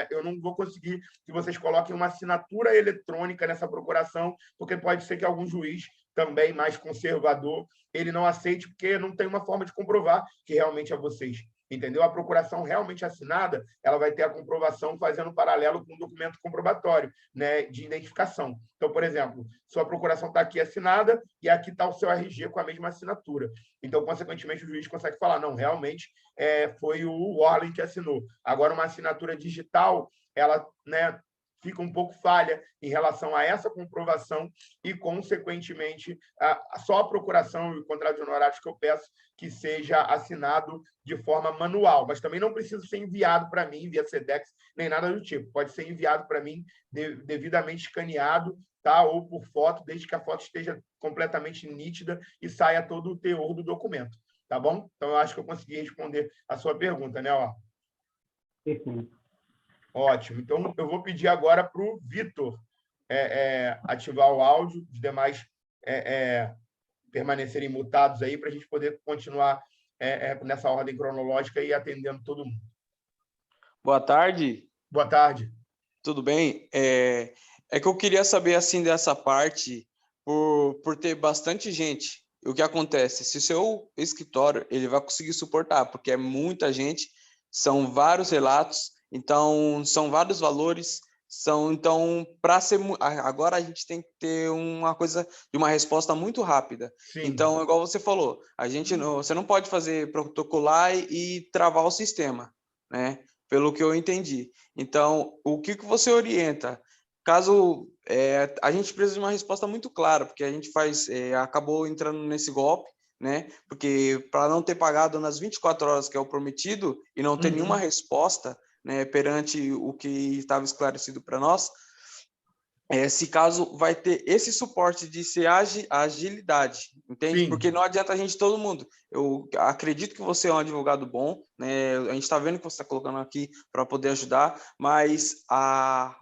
eu não vou conseguir que vocês coloquem uma assinatura eletrônica nessa procuração, porque pode ser que algum juiz também mais conservador, ele não aceite, porque não tem uma forma de comprovar que realmente é vocês. Entendeu? A procuração realmente assinada, ela vai ter a comprovação fazendo paralelo com um documento comprobatório, né, de identificação. Então, por exemplo, sua procuração está aqui assinada e aqui está o seu RG com a mesma assinatura. Então, consequentemente, o juiz consegue falar, não, realmente foi o Warlen que assinou. Agora, uma assinatura digital, ela, né, fica um pouco falha em relação a essa comprovação e, consequentemente, só a procuração e o contrato de honorários que eu peço que seja assinado de forma manual, mas também não precisa ser enviado para mim via SEDEX, nem nada do tipo. Pode ser enviado para mim devidamente escaneado, tá? Ou por foto, desde que a foto esteja completamente nítida e saia todo o teor do documento. Tá bom? Então, eu acho que eu consegui responder a sua pergunta, né? Perfeito. Ótimo. Então, eu vou pedir agora para o Vitor ativar o áudio, os demais permanecerem mutados aí, para a gente poder continuar nessa ordem cronológica e atendendo todo mundo. Boa tarde. Boa tarde. Tudo bem? É que eu queria saber, assim, dessa parte, por ter bastante gente, o que acontece? Se o seu escritório ele vai conseguir suportar, porque é muita gente, são vários relatos, então são vários valores, Então, agora a gente tem que ter uma resposta muito rápida. Sim. Então, igual você falou, você não pode fazer protocolar e travar o sistema, né? Pelo que eu entendi. Então, o que você orienta? Caso a gente precisa de uma resposta muito clara, porque a gente acabou entrando nesse golpe, né? Porque para não ter pagado nas 24 horas que é o prometido e não ter nenhuma resposta, né, perante o que estava esclarecido para nós, se caso vai ter esse suporte de ser agilidade, entende? Sim. Porque não adianta todo mundo. Eu acredito que você é um advogado bom, né? A gente está vendo que você está colocando aqui para poder ajudar, mas a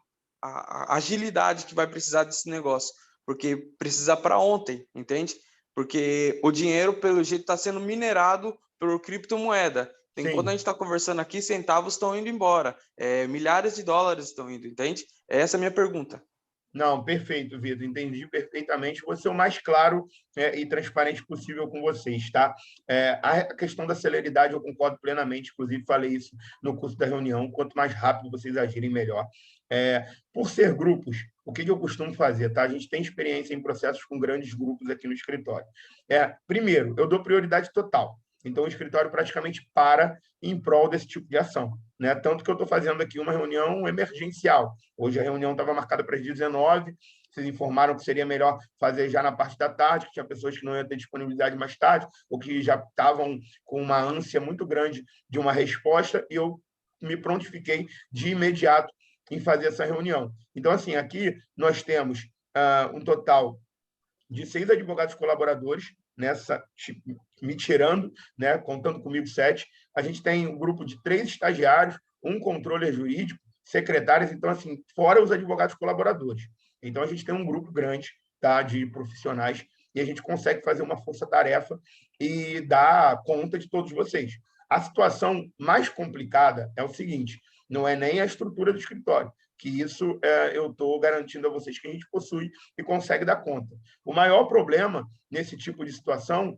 agilidade que vai precisar desse negócio, porque precisa para ontem, entende? Porque o dinheiro, pelo jeito, está sendo minerado por criptomoeda. Enquanto a gente está conversando aqui, centavos estão indo embora, milhares de dólares estão indo, entende? Essa é a minha pergunta. Não, perfeito, Vitor. Entendi perfeitamente. Vou ser o mais claro e transparente possível com vocês, tá? A questão da celeridade, eu concordo plenamente. Inclusive, falei isso no curso da reunião. Quanto mais rápido vocês agirem, melhor. Por ser grupos, o que eu costumo fazer, tá? A gente tem experiência em processos com grandes grupos aqui no escritório. Primeiro, eu dou prioridade total. Então, o escritório praticamente para em prol desse tipo de ação, né? Tanto que eu estou fazendo aqui uma reunião emergencial. Hoje a reunião estava marcada para as 19h, vocês informaram que seria melhor fazer já na parte da tarde, que tinha pessoas que não iam ter disponibilidade mais tarde, ou que já estavam com uma ânsia muito grande de uma resposta, e eu me prontifiquei de imediato em fazer essa reunião. Então, assim, aqui nós temos um total de 6 advogados colaboradores, me tirando, né, contando comigo 7. A gente tem um grupo de 3 estagiários, um controller jurídico, secretários, então, assim, fora os advogados colaboradores. Então, a gente tem um grupo grande, tá, de profissionais e a gente consegue fazer uma força-tarefa e dar conta de todos vocês. A situação mais complicada é o seguinte, não é nem a estrutura do escritório, que isso eu estou garantindo a vocês que a gente possui e consegue dar conta. O maior problema nesse tipo de situação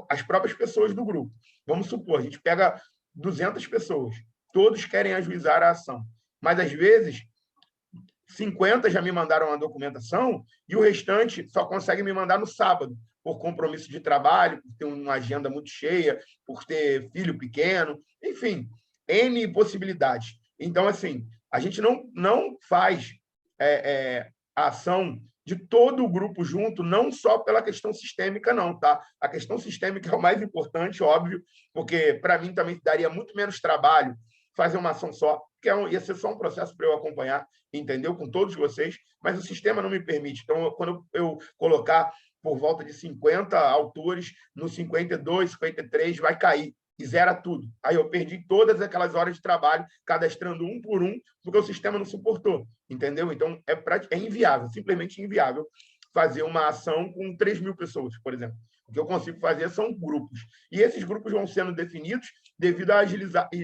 as próprias pessoas do grupo. Vamos supor, a gente pega 200 pessoas, todos querem ajuizar a ação, mas, às vezes, 50 já me mandaram a documentação e o restante só consegue me mandar no sábado, por compromisso de trabalho, por ter uma agenda muito cheia, por ter filho pequeno, enfim, N possibilidades. Então, assim, a gente não faz a ação de todo o grupo junto, não só pela questão sistêmica, não, tá? A questão sistêmica é o mais importante, óbvio, porque, para mim, também daria muito menos trabalho fazer uma ação só, que ia ser só um processo para eu acompanhar, entendeu? Com todos vocês, mas o sistema não me permite. Então, quando eu colocar por volta de 50 autores, no 52, 53, vai cair e zera tudo. Aí eu perdi todas aquelas horas de trabalho, cadastrando um por um, porque o sistema não suportou, entendeu? Então, é inviável, simplesmente inviável fazer uma ação com 3.000 pessoas, por exemplo. O que eu consigo fazer são grupos. E esses grupos vão sendo definidos devido à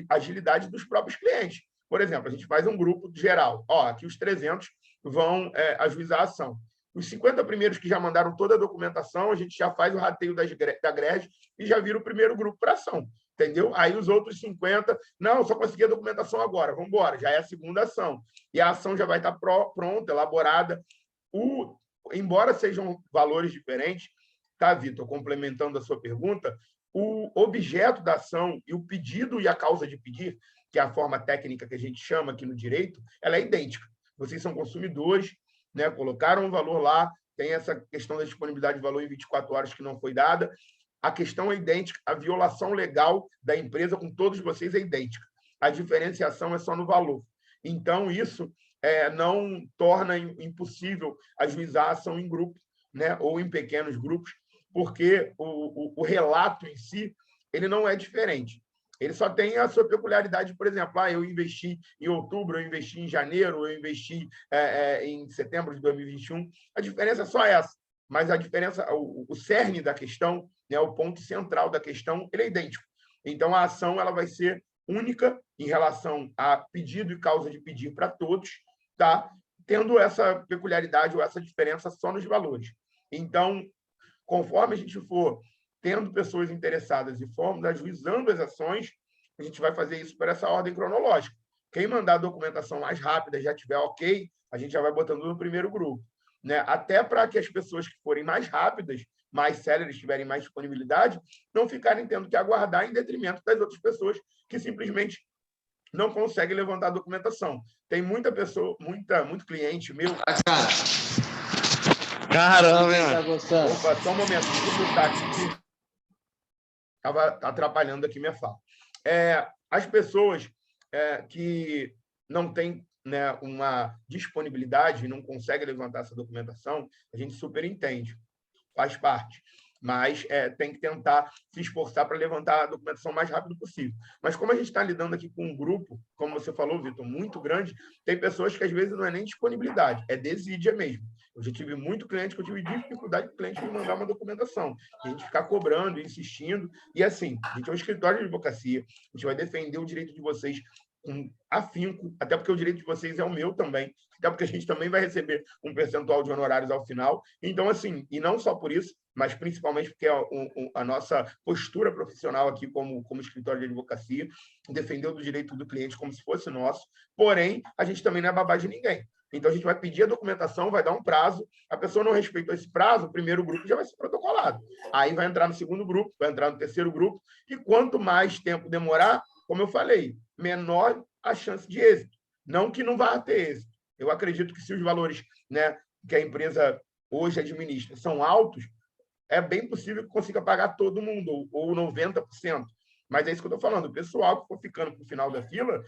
agilidade dos próprios clientes. Por exemplo, a gente faz um grupo geral. Aqui os 300 vão ajuizar a ação. Os 50 primeiros que já mandaram toda a documentação, a gente já faz o rateio da GRED e já vira o primeiro grupo para ação. Entendeu? Aí os outros 50, não, só consegui a documentação agora, vamos embora, já é a segunda ação. E a ação já vai estar pronta, elaborada. Embora sejam valores diferentes, tá, Vitor? Complementando a sua pergunta, o objeto da ação e o pedido e a causa de pedir, que é a forma técnica que a gente chama aqui no direito, ela é idêntica. Vocês são consumidores, né? Colocaram um valor lá, tem essa questão da disponibilidade de valor em 24 horas que não foi dada. A questão é idêntica, a violação legal da empresa com todos vocês é idêntica. A diferenciação é só no valor. Então, isso não torna impossível ajuizar a ação em grupo, né? Ou em pequenos grupos, porque o relato em si ele não é diferente. Ele só tem a sua peculiaridade, por exemplo, eu investi em outubro, eu investi em janeiro, eu investi em setembro de 2021. A diferença é só essa. Mas a diferença, o cerne da questão, né, o ponto central da questão, ele é idêntico. Então, a ação ela vai ser única em relação a pedido e causa de pedir para todos, tá? Tendo essa peculiaridade ou essa diferença só nos valores. Então, conforme a gente for tendo pessoas interessadas e formos ajuizando as ações, a gente vai fazer isso por essa ordem cronológica. Quem mandar a documentação mais rápida, já tiver ok, a gente já vai botando no primeiro grupo, né? Até para que as pessoas que forem mais rápidas, mais céleres, tiverem mais disponibilidade, não ficarem tendo que aguardar em detrimento das outras pessoas que simplesmente não conseguem levantar a documentação. Tem muita pessoa, muito cliente meu... Caramba, hein, mano? Opa, só um momento, deixa eu botar aqui. Estava atrapalhando aqui minha fala. As pessoas que não têm, né, uma disponibilidade e não conseguem levantar essa documentação, a gente super entende, faz parte. Mas tem que tentar se esforçar para levantar a documentação o mais rápido possível. Mas como a gente está lidando aqui com um grupo, como você falou, Vitor, muito grande, tem pessoas que às vezes não é nem disponibilidade, é desídia mesmo. Eu já tive muito cliente que eu tive dificuldade de cliente de mandar uma documentação. A gente ficar cobrando, insistindo. E assim, a gente é um escritório de advocacia, a gente vai defender o direito de vocês com afinco, até porque o direito de vocês é o meu também, até porque a gente também vai receber um percentual de honorários ao final. Então, assim, e não só por isso, mas principalmente porque a nossa postura profissional aqui como escritório de advocacia, defender o direito do cliente como se fosse nosso, porém, a gente também não é babá de ninguém. Então, a gente vai pedir a documentação, vai dar um prazo, a pessoa não respeitou esse prazo, o primeiro grupo já vai ser protocolado. Aí vai entrar no segundo grupo, vai entrar no terceiro grupo, e quanto mais tempo demorar, como eu falei, menor a chance de êxito. Não que não vá ter êxito. Eu acredito que se os valores, né, que a empresa hoje administra são altos, é bem possível que consiga pagar todo mundo, ou 90%. Mas é isso que eu estou falando. O pessoal que for ficando para o final da fila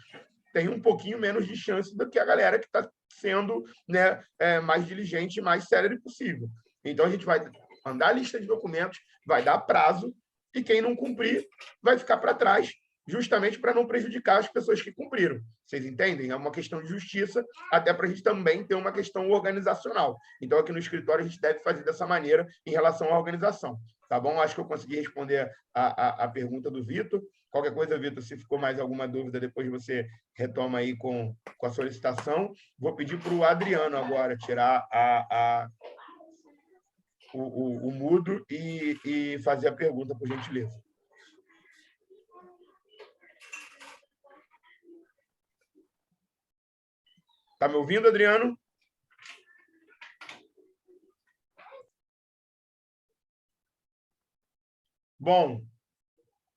tem um pouquinho menos de chance do que a galera que está sendo, né, mais diligente e mais célere possível. Então, a gente vai mandar a lista de documentos, vai dar prazo, e quem não cumprir vai ficar para trás, justamente para não prejudicar as pessoas que cumpriram. Vocês entendem? É uma questão de justiça, até para a gente também ter uma questão organizacional. Então, aqui no escritório, a gente deve fazer dessa maneira em relação à organização. Tá bom? Acho que eu consegui responder a pergunta do Vitor. Qualquer coisa, Vitor, se ficou mais alguma dúvida, depois você retoma aí com a solicitação. Vou pedir para o Adriano agora tirar o mudo e fazer a pergunta, por gentileza. Está me ouvindo, Adriano? Bom,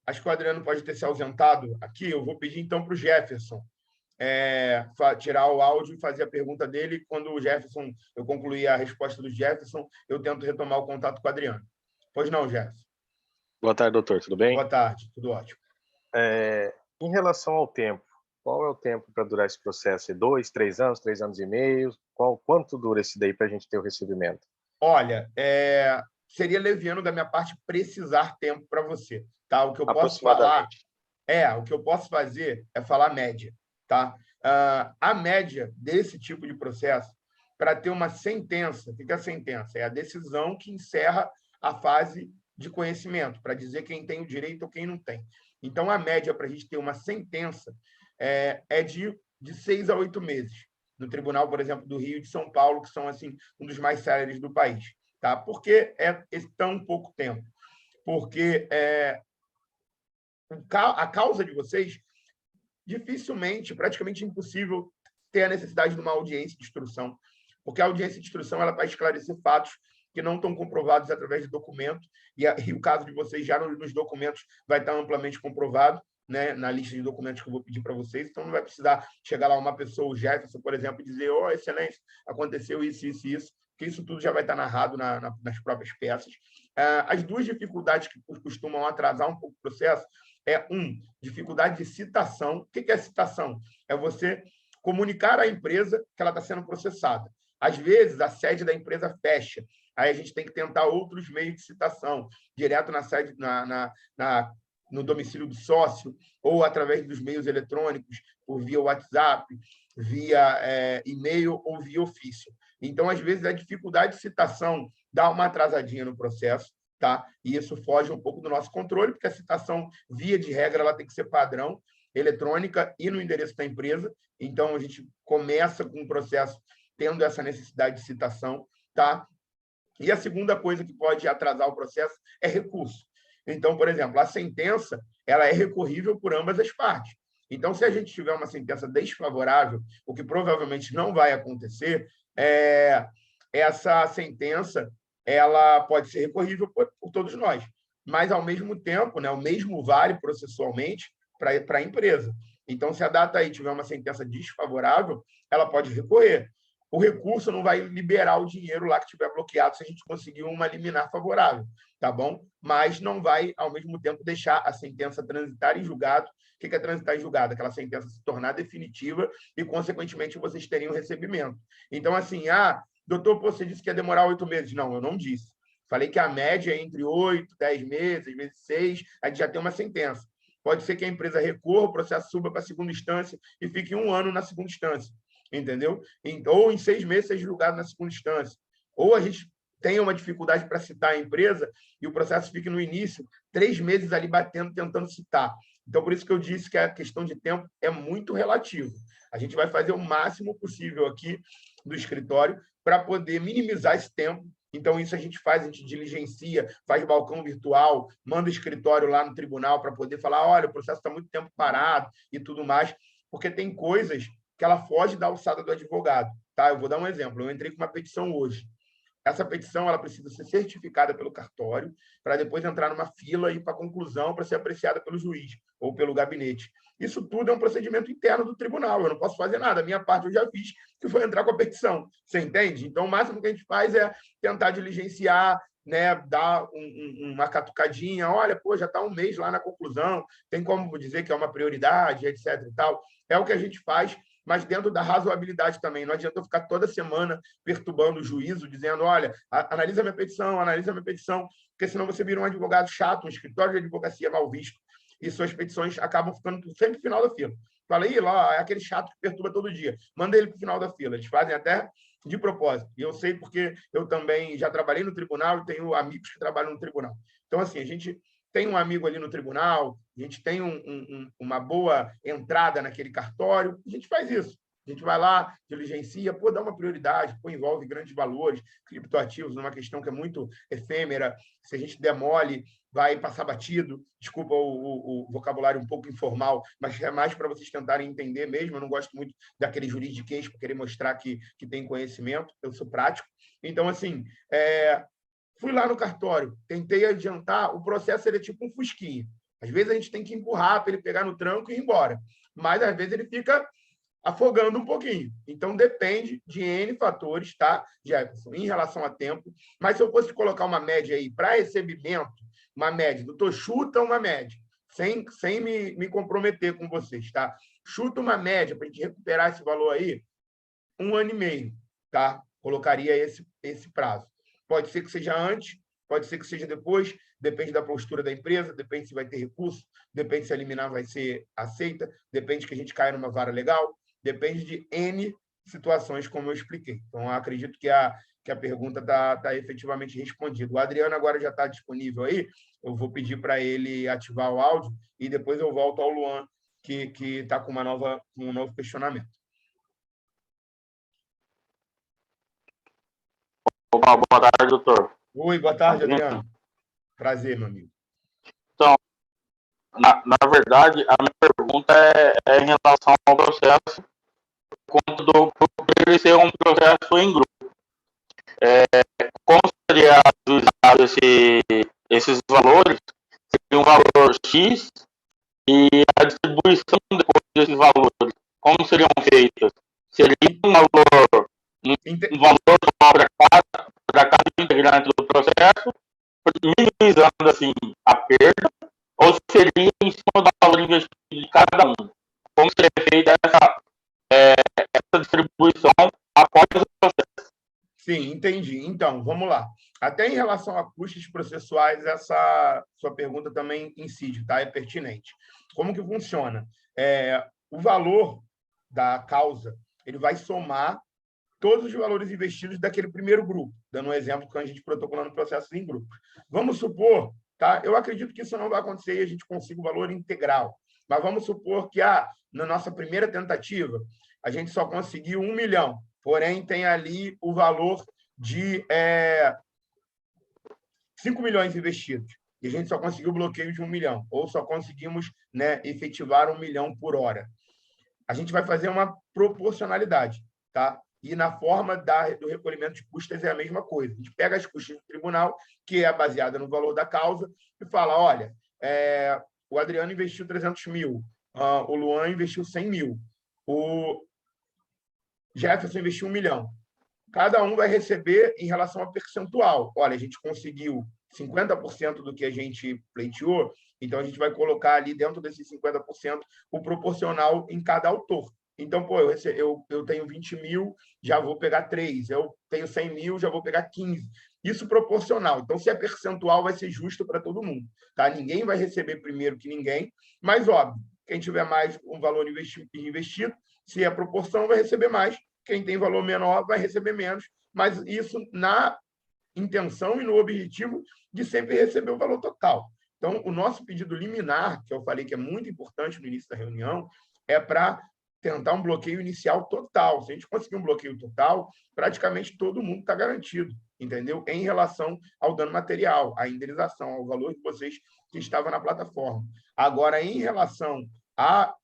acho que o Adriano pode ter se ausentado aqui. Eu vou pedir, então, para o Jefferson tirar o áudio e fazer a pergunta dele. Quando o Jefferson, eu concluir a resposta do Jefferson, eu tento retomar o contato com o Adriano. Pois não, Jefferson? Boa tarde, doutor. Tudo bem? Boa tarde. Tudo ótimo. Em relação ao tempo, qual é o tempo para durar esse processo? 2, 3 anos, 3 anos e meio? Quanto dura esse daí para a gente ter o recebimento? Olha, seria leviano da minha parte precisar tempo para você, tá? O que eu posso falar o que eu posso fazer é falar média, tá? A média desse tipo de processo, para ter uma sentença, o que é a sentença? É a decisão que encerra a fase de conhecimento, para dizer quem tem o direito ou quem não tem. Então, a média para a gente ter uma sentença é de 6 a 8 meses. No Tribunal, por exemplo, do Rio e de São Paulo, que são assim um dos mais céleres do país. Tá? Por que é tão pouco tempo? Porque a causa de vocês, dificilmente, praticamente impossível, ter a necessidade de uma audiência de instrução, porque a audiência de instrução ela vai esclarecer fatos que não estão comprovados através de documento, e o caso de vocês já nos documentos vai estar amplamente comprovado, né, na lista de documentos que eu vou pedir para vocês, então não vai precisar chegar lá uma pessoa, o Jefferson, por exemplo, e dizer, excelência, aconteceu isso, isso e isso, porque isso tudo já vai estar narrado nas próprias peças. As duas dificuldades que costumam atrasar um pouco o processo dificuldade de citação. O que é citação? É você comunicar à empresa que ela está sendo processada. Às vezes, a sede da empresa fecha, aí a gente tem que tentar outros meios de citação, direto na sede, no domicílio do sócio, ou através dos meios eletrônicos, ou via WhatsApp, via e-mail ou via ofício. Então, às vezes, a dificuldade de citação dá uma atrasadinha no processo, tá? E isso foge um pouco do nosso controle, porque a citação, via de regra, ela tem que ser padrão, eletrônica e no endereço da empresa. Então, a gente começa com o processo tendo essa necessidade de citação, tá? E a segunda coisa que pode atrasar o processo é recurso. Então, por exemplo, a sentença ela é recorrível por ambas as partes. Então, se a gente tiver uma sentença desfavorável, o que provavelmente não vai acontecer, essa sentença ela pode ser recorrível por todos nós, mas, ao mesmo tempo, né, o mesmo vale processualmente para a empresa. Então, se a data aí tiver uma sentença desfavorável, ela pode recorrer. O recurso não vai liberar o dinheiro lá que estiver bloqueado se a gente conseguir uma liminar favorável, tá bom? Mas não vai, ao mesmo tempo, deixar a sentença transitar em julgado. O que é transitar em julgado? Aquela sentença se tornar definitiva e, consequentemente, vocês teriam recebimento. Então, assim, doutor, você disse que ia demorar 8 meses. Não, eu não disse. Falei que a média é entre 8, 10 meses, às vezes 6, a gente já tem uma sentença. Pode ser que a empresa recorra, o processo suba para a segunda instância e fique 1 ano na segunda instância, entendeu? Ou em 6 meses seja julgado na segunda instância. Ou a gente tenha uma dificuldade para citar a empresa e o processo fique no início 3 meses ali batendo, tentando citar. Então, por isso que eu disse que a questão de tempo é muito relativo. A gente vai fazer o máximo possível aqui do escritório para poder minimizar esse tempo. Então, isso a gente faz, a gente diligencia, faz balcão virtual, manda escritório lá no tribunal para poder falar, olha, o processo está muito tempo parado e tudo mais, porque tem coisas que ela foge da alçada do advogado. Tá? Eu vou dar um exemplo. Eu entrei com uma petição hoje. Essa petição ela precisa ser certificada pelo cartório para depois entrar numa fila e ir para a conclusão para ser apreciada pelo juiz ou pelo gabinete. Isso tudo é um procedimento interno do tribunal. Eu não posso fazer nada. A minha parte eu já fiz, que foi entrar com a petição. Você entende? Então, o máximo que a gente faz é tentar diligenciar, né, dar uma catucadinha. Olha, pô, já está 1 mês lá na conclusão. Tem como dizer que é uma prioridade, etc. e tal. É o que a gente faz, mas dentro da razoabilidade também. Não adianta eu ficar toda semana perturbando o juízo, dizendo, olha, analisa minha petição, porque senão você vira um advogado chato, um escritório de advocacia mal visto, e suas petições acabam ficando sempre no final da fila. Fala, lá, é aquele chato que perturba todo dia. Manda ele para o final da fila. Eles fazem até de propósito. E eu sei porque eu também já trabalhei no tribunal e tenho amigos que trabalham no tribunal. Então, assim, a gente tem um amigo ali no tribunal, a gente tem uma boa entrada naquele cartório, a gente faz isso. A gente vai lá, diligencia, dá uma prioridade, envolve grandes valores, criptoativos, numa questão que é muito efêmera. Se a gente demole, vai passar batido. Desculpa o vocabulário um pouco informal, mas é mais para vocês tentarem entender mesmo. Eu não gosto muito daquele juridiquês para querer mostrar que tem conhecimento. Eu sou prático. Então, assim, fui lá no cartório, tentei adiantar, o processo ele é tipo um fusquinha. Às vezes a gente tem que empurrar para ele pegar no tranco e ir embora, mas às vezes ele fica afogando um pouquinho. Então, depende de N fatores, tá, Jefferson, em relação a tempo. Mas se eu fosse colocar uma média aí para recebimento, uma média, doutor, chuta uma média, sem me comprometer com vocês, tá? Chuta uma média para a gente recuperar esse valor aí, 1 ano e meio, tá? Colocaria esse prazo. Pode ser que seja antes, pode ser que seja depois, depende da postura da empresa, depende se vai ter recurso, depende se a liminar vai ser aceita, depende que a gente caia numa vara legal, depende de N situações, como eu expliquei. Então, eu acredito que a pergunta está efetivamente respondida. O Adriano agora já está disponível aí, eu vou pedir para ele ativar o áudio e depois eu volto ao Luan, que está com um novo questionamento. Boa tarde, doutor. Oi, boa tarde, Adriano. Prazer, meu amigo. Então, na verdade, a minha pergunta é em relação ao processo, quanto por ele ser um processo em grupo. Como seria ajuizado esses valores? Seria um valor X e a distribuição depois desses valores, como seriam feitas? Seria um valor só para cada integrante do processo, minimizando assim a perda, ou seria em cima do valor investido de cada um? Como seria feita essa distribuição após o processo? Sim, entendi. Então, vamos lá. Até em relação a custos processuais, essa sua pergunta também incide, tá? É pertinente. Como que funciona? O valor da causa, ele vai somar todos os valores investidos daquele primeiro grupo, dando um exemplo que a gente protocolando processos em grupo. Vamos supor, tá? Eu acredito que isso não vai acontecer e a gente consiga o valor integral, mas vamos supor que na nossa primeira tentativa a gente só conseguiu 1 milhão, porém tem ali o valor de 5 milhões investidos. e a gente só conseguiu bloqueio de 1 milhão, ou só conseguimos, né, efetivar 1 milhão por hora. A gente vai fazer uma proporcionalidade, tá? E na forma do recolhimento de custas é a mesma coisa. A gente pega as custas do tribunal, que é baseada no valor da causa, e fala, olha, o Adriano investiu 300 mil, o Luan investiu 100 mil, o Jefferson investiu 1 milhão. Cada um vai receber em relação a percentual. Olha, a gente conseguiu 50% do que a gente pleiteou, então a gente vai colocar ali dentro desses 50% o proporcional em cada autor. Então, pô, eu tenho 20 mil, já vou pegar 3. Eu tenho 100 mil, já vou pegar 15. Isso proporcional. Então, se é percentual, vai ser justo para todo mundo. Tá? Ninguém vai receber primeiro que ninguém, mas, óbvio, quem tiver mais um valor investido, se é proporção, vai receber mais. Quem tem valor menor vai receber menos. Mas isso na intenção e no objetivo de sempre receber o valor total. Então, o nosso pedido liminar, que eu falei que é muito importante no início da reunião, é para tentar um bloqueio inicial total. Se a gente conseguir um bloqueio total, praticamente todo mundo está garantido, entendeu? Em relação ao dano material, à indenização, ao valor de vocês que estavam na plataforma. Agora, em relação à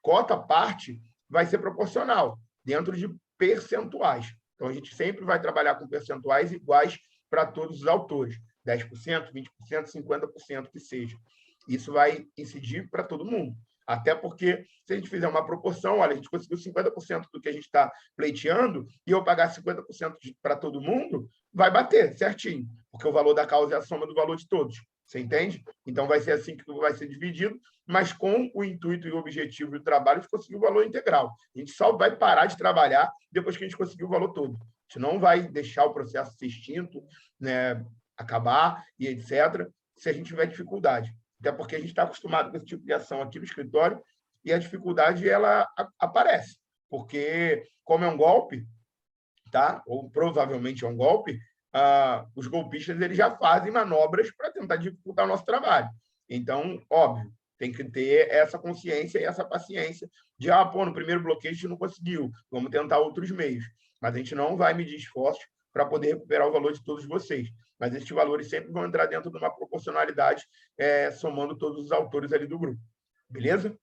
cota parte, vai ser proporcional, dentro de percentuais. Então, a gente sempre vai trabalhar com percentuais iguais para todos os autores. 10%, 20%, 50%, que seja. Isso vai incidir para todo mundo. Até porque, se a gente fizer uma proporção, olha, a gente conseguiu 50% do que a gente está pleiteando e eu pagar 50% para todo mundo, vai bater certinho, porque o valor da causa é a soma do valor de todos. Você entende? Então, vai ser assim que vai ser dividido, mas com o intuito e o objetivo do trabalho de conseguir o valor integral. A gente só vai parar de trabalhar depois que a gente conseguir o valor todo. A gente não vai deixar o processo ser extinto, né, acabar e etc., se a gente tiver dificuldade. Até porque a gente está acostumado com esse tipo de ação aqui no escritório e a dificuldade ela aparece. Porque, como é um golpe, tá? Ou provavelmente é um golpe, os golpistas eles já fazem manobras para tentar dificultar o nosso trabalho. Então, óbvio, tem que ter essa consciência e essa paciência de, no primeiro bloqueio a gente não conseguiu, vamos tentar outros meios. Mas a gente não vai medir esforços para poder recuperar o valor de todos vocês. Mas esses valores sempre vão entrar dentro de uma proporcionalidade, somando todos os autores ali do grupo. Beleza?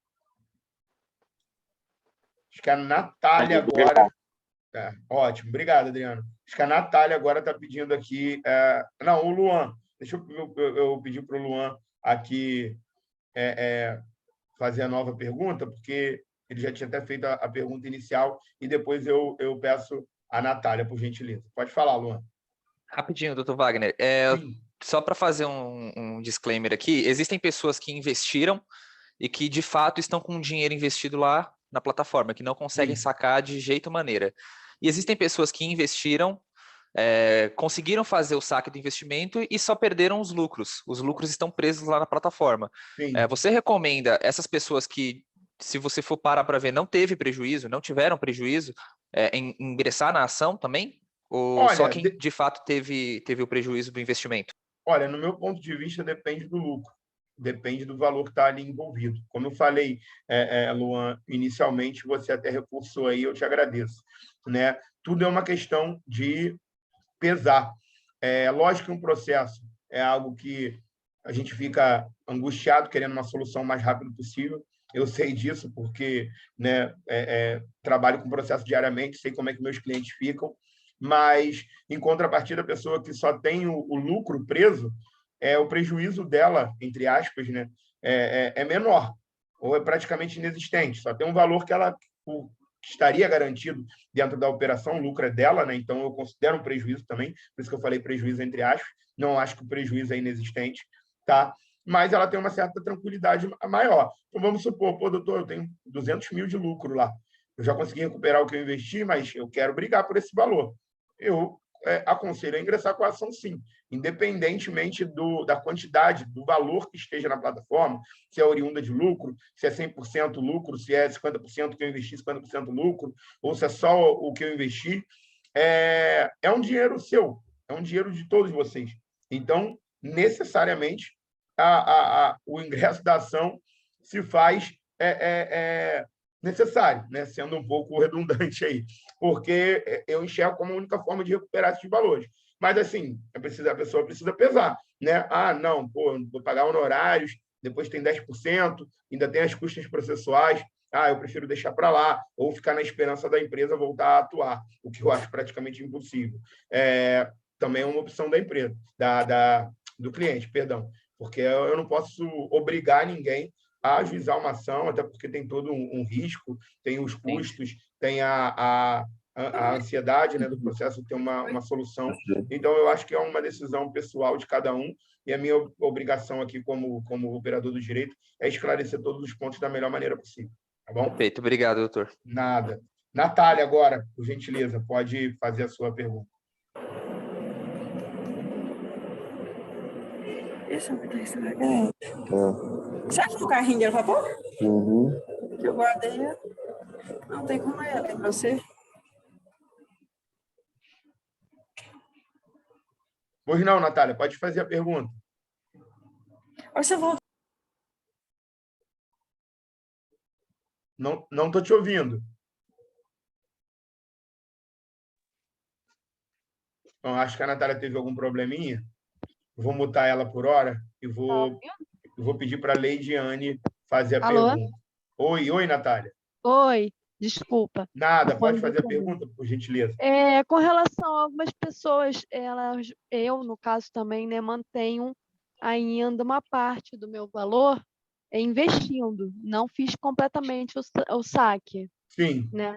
Acho que a Natália agora... ótimo, obrigado, Adriano. Acho que a Natália agora está pedindo aqui... Não, o Luan. Deixa eu pedir para o Luan aqui fazer a nova pergunta, porque ele já tinha até feito a pergunta inicial e depois eu peço a Natália, por gentileza. Pode falar, Luan. Rapidinho, doutor Wagner. Só para fazer um disclaimer aqui, existem pessoas que investiram e que, de fato, estão com dinheiro investido lá na plataforma, que não conseguem sacar de jeito maneira. E existem pessoas que investiram, conseguiram fazer o saque do investimento e só perderam os lucros. Os lucros estão presos lá na plataforma. Você recomenda essas pessoas que, se você for parar para ver, não tiveram prejuízo, em ingressar na ação também? Ou só quem de fato teve o prejuízo do investimento? Olha, no meu ponto de vista, depende do lucro, depende do valor que está ali envolvido. Como eu falei, Luan, inicialmente, você até reforçou aí, eu te agradeço. Né? Tudo é uma questão de pesar. Lógico que um processo é algo que a gente fica angustiado, querendo uma solução o mais rápido possível. Eu sei disso porque, né, trabalho com processo diariamente, sei como é que meus clientes ficam, mas, em contrapartida, a pessoa que só tem o lucro preso, o prejuízo dela, entre aspas, né, é menor, ou é praticamente inexistente. Só tem um valor que ela estaria garantido dentro da operação, o lucro é dela, né, então eu considero um prejuízo também, por isso que eu falei prejuízo entre aspas, não acho que o prejuízo é inexistente, tá? Mas ela tem uma certa tranquilidade maior. Então, vamos supor, doutor, eu tenho 200 mil de lucro lá, eu já consegui recuperar o que eu investi, mas eu quero brigar por esse valor. Eu aconselho a ingressar com a ação, sim, independentemente da quantidade, do valor que esteja na plataforma, se é oriunda de lucro, se é 100% lucro, se é 50% que eu investi, 50% lucro, ou se é só o que eu investi. É um dinheiro seu, é um dinheiro de todos vocês. Então, necessariamente, o ingresso da ação se faz necessário, né? Sendo um pouco redundante aí, porque eu enxergo como a única forma de recuperar esses valores. Mas, assim, a pessoa precisa pesar. né? Ah, não, pô, vou pagar honorários, depois tem 10%, ainda tem as custas processuais. Ah, eu prefiro deixar para lá, ou ficar na esperança da empresa voltar a atuar, o que eu acho praticamente impossível. Também é uma opção da empresa, do cliente, perdão, porque eu não posso obrigar ninguém a ajuizar uma ação, até porque tem todo um risco, tem os custos, tem a ansiedade, né, do processo ter uma solução. Então, eu acho que é uma decisão pessoal de cada um, e a minha obrigação aqui como operador do direito é esclarecer todos os pontos da melhor maneira possível. Tá bom? Perfeito, obrigado, doutor. Nada. Natália, agora, por gentileza, pode fazer a sua pergunta. Deixa eu ver se vai ganhar. Sabe do carrinho de vapor? Que eu guardei. Não tem como ela, é pra você? Pois não, Natália, pode fazer a pergunta. Ou você volta. Não estou te ouvindo. Então, acho que a Natália teve algum probleminha. Vou mutar ela por hora e vou pedir para a Leidiane fazer a pergunta. Oi, Natália. Oi, desculpa. Nada, pode fazer a pergunta, por gentileza. Com relação a algumas pessoas, eu, no caso também, né, mantenho ainda uma parte do meu valor investindo. Não fiz completamente o saque. Sim. Né?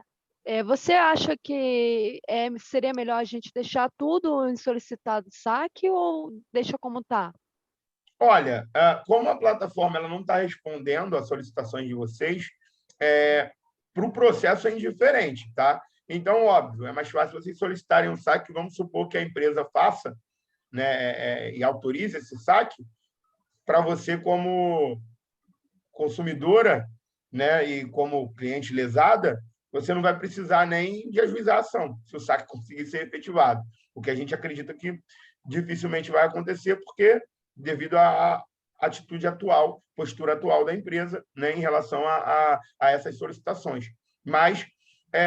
Você acha que seria melhor a gente deixar tudo em solicitado saque ou deixa como está? Olha, como a plataforma ela não está respondendo às solicitações de vocês, para o processo é indiferente, tá? Então, óbvio, é mais fácil vocês solicitarem um saque, vamos supor que a empresa faça, né, e autorize esse saque, para você, como consumidora, né, e como cliente lesada, você não vai precisar nem de ajuizar a ação, se o saque conseguir ser efetivado. O que a gente acredita que dificilmente vai acontecer, porque devido à atitude atual, postura atual da empresa, né, em relação a essas solicitações. Mas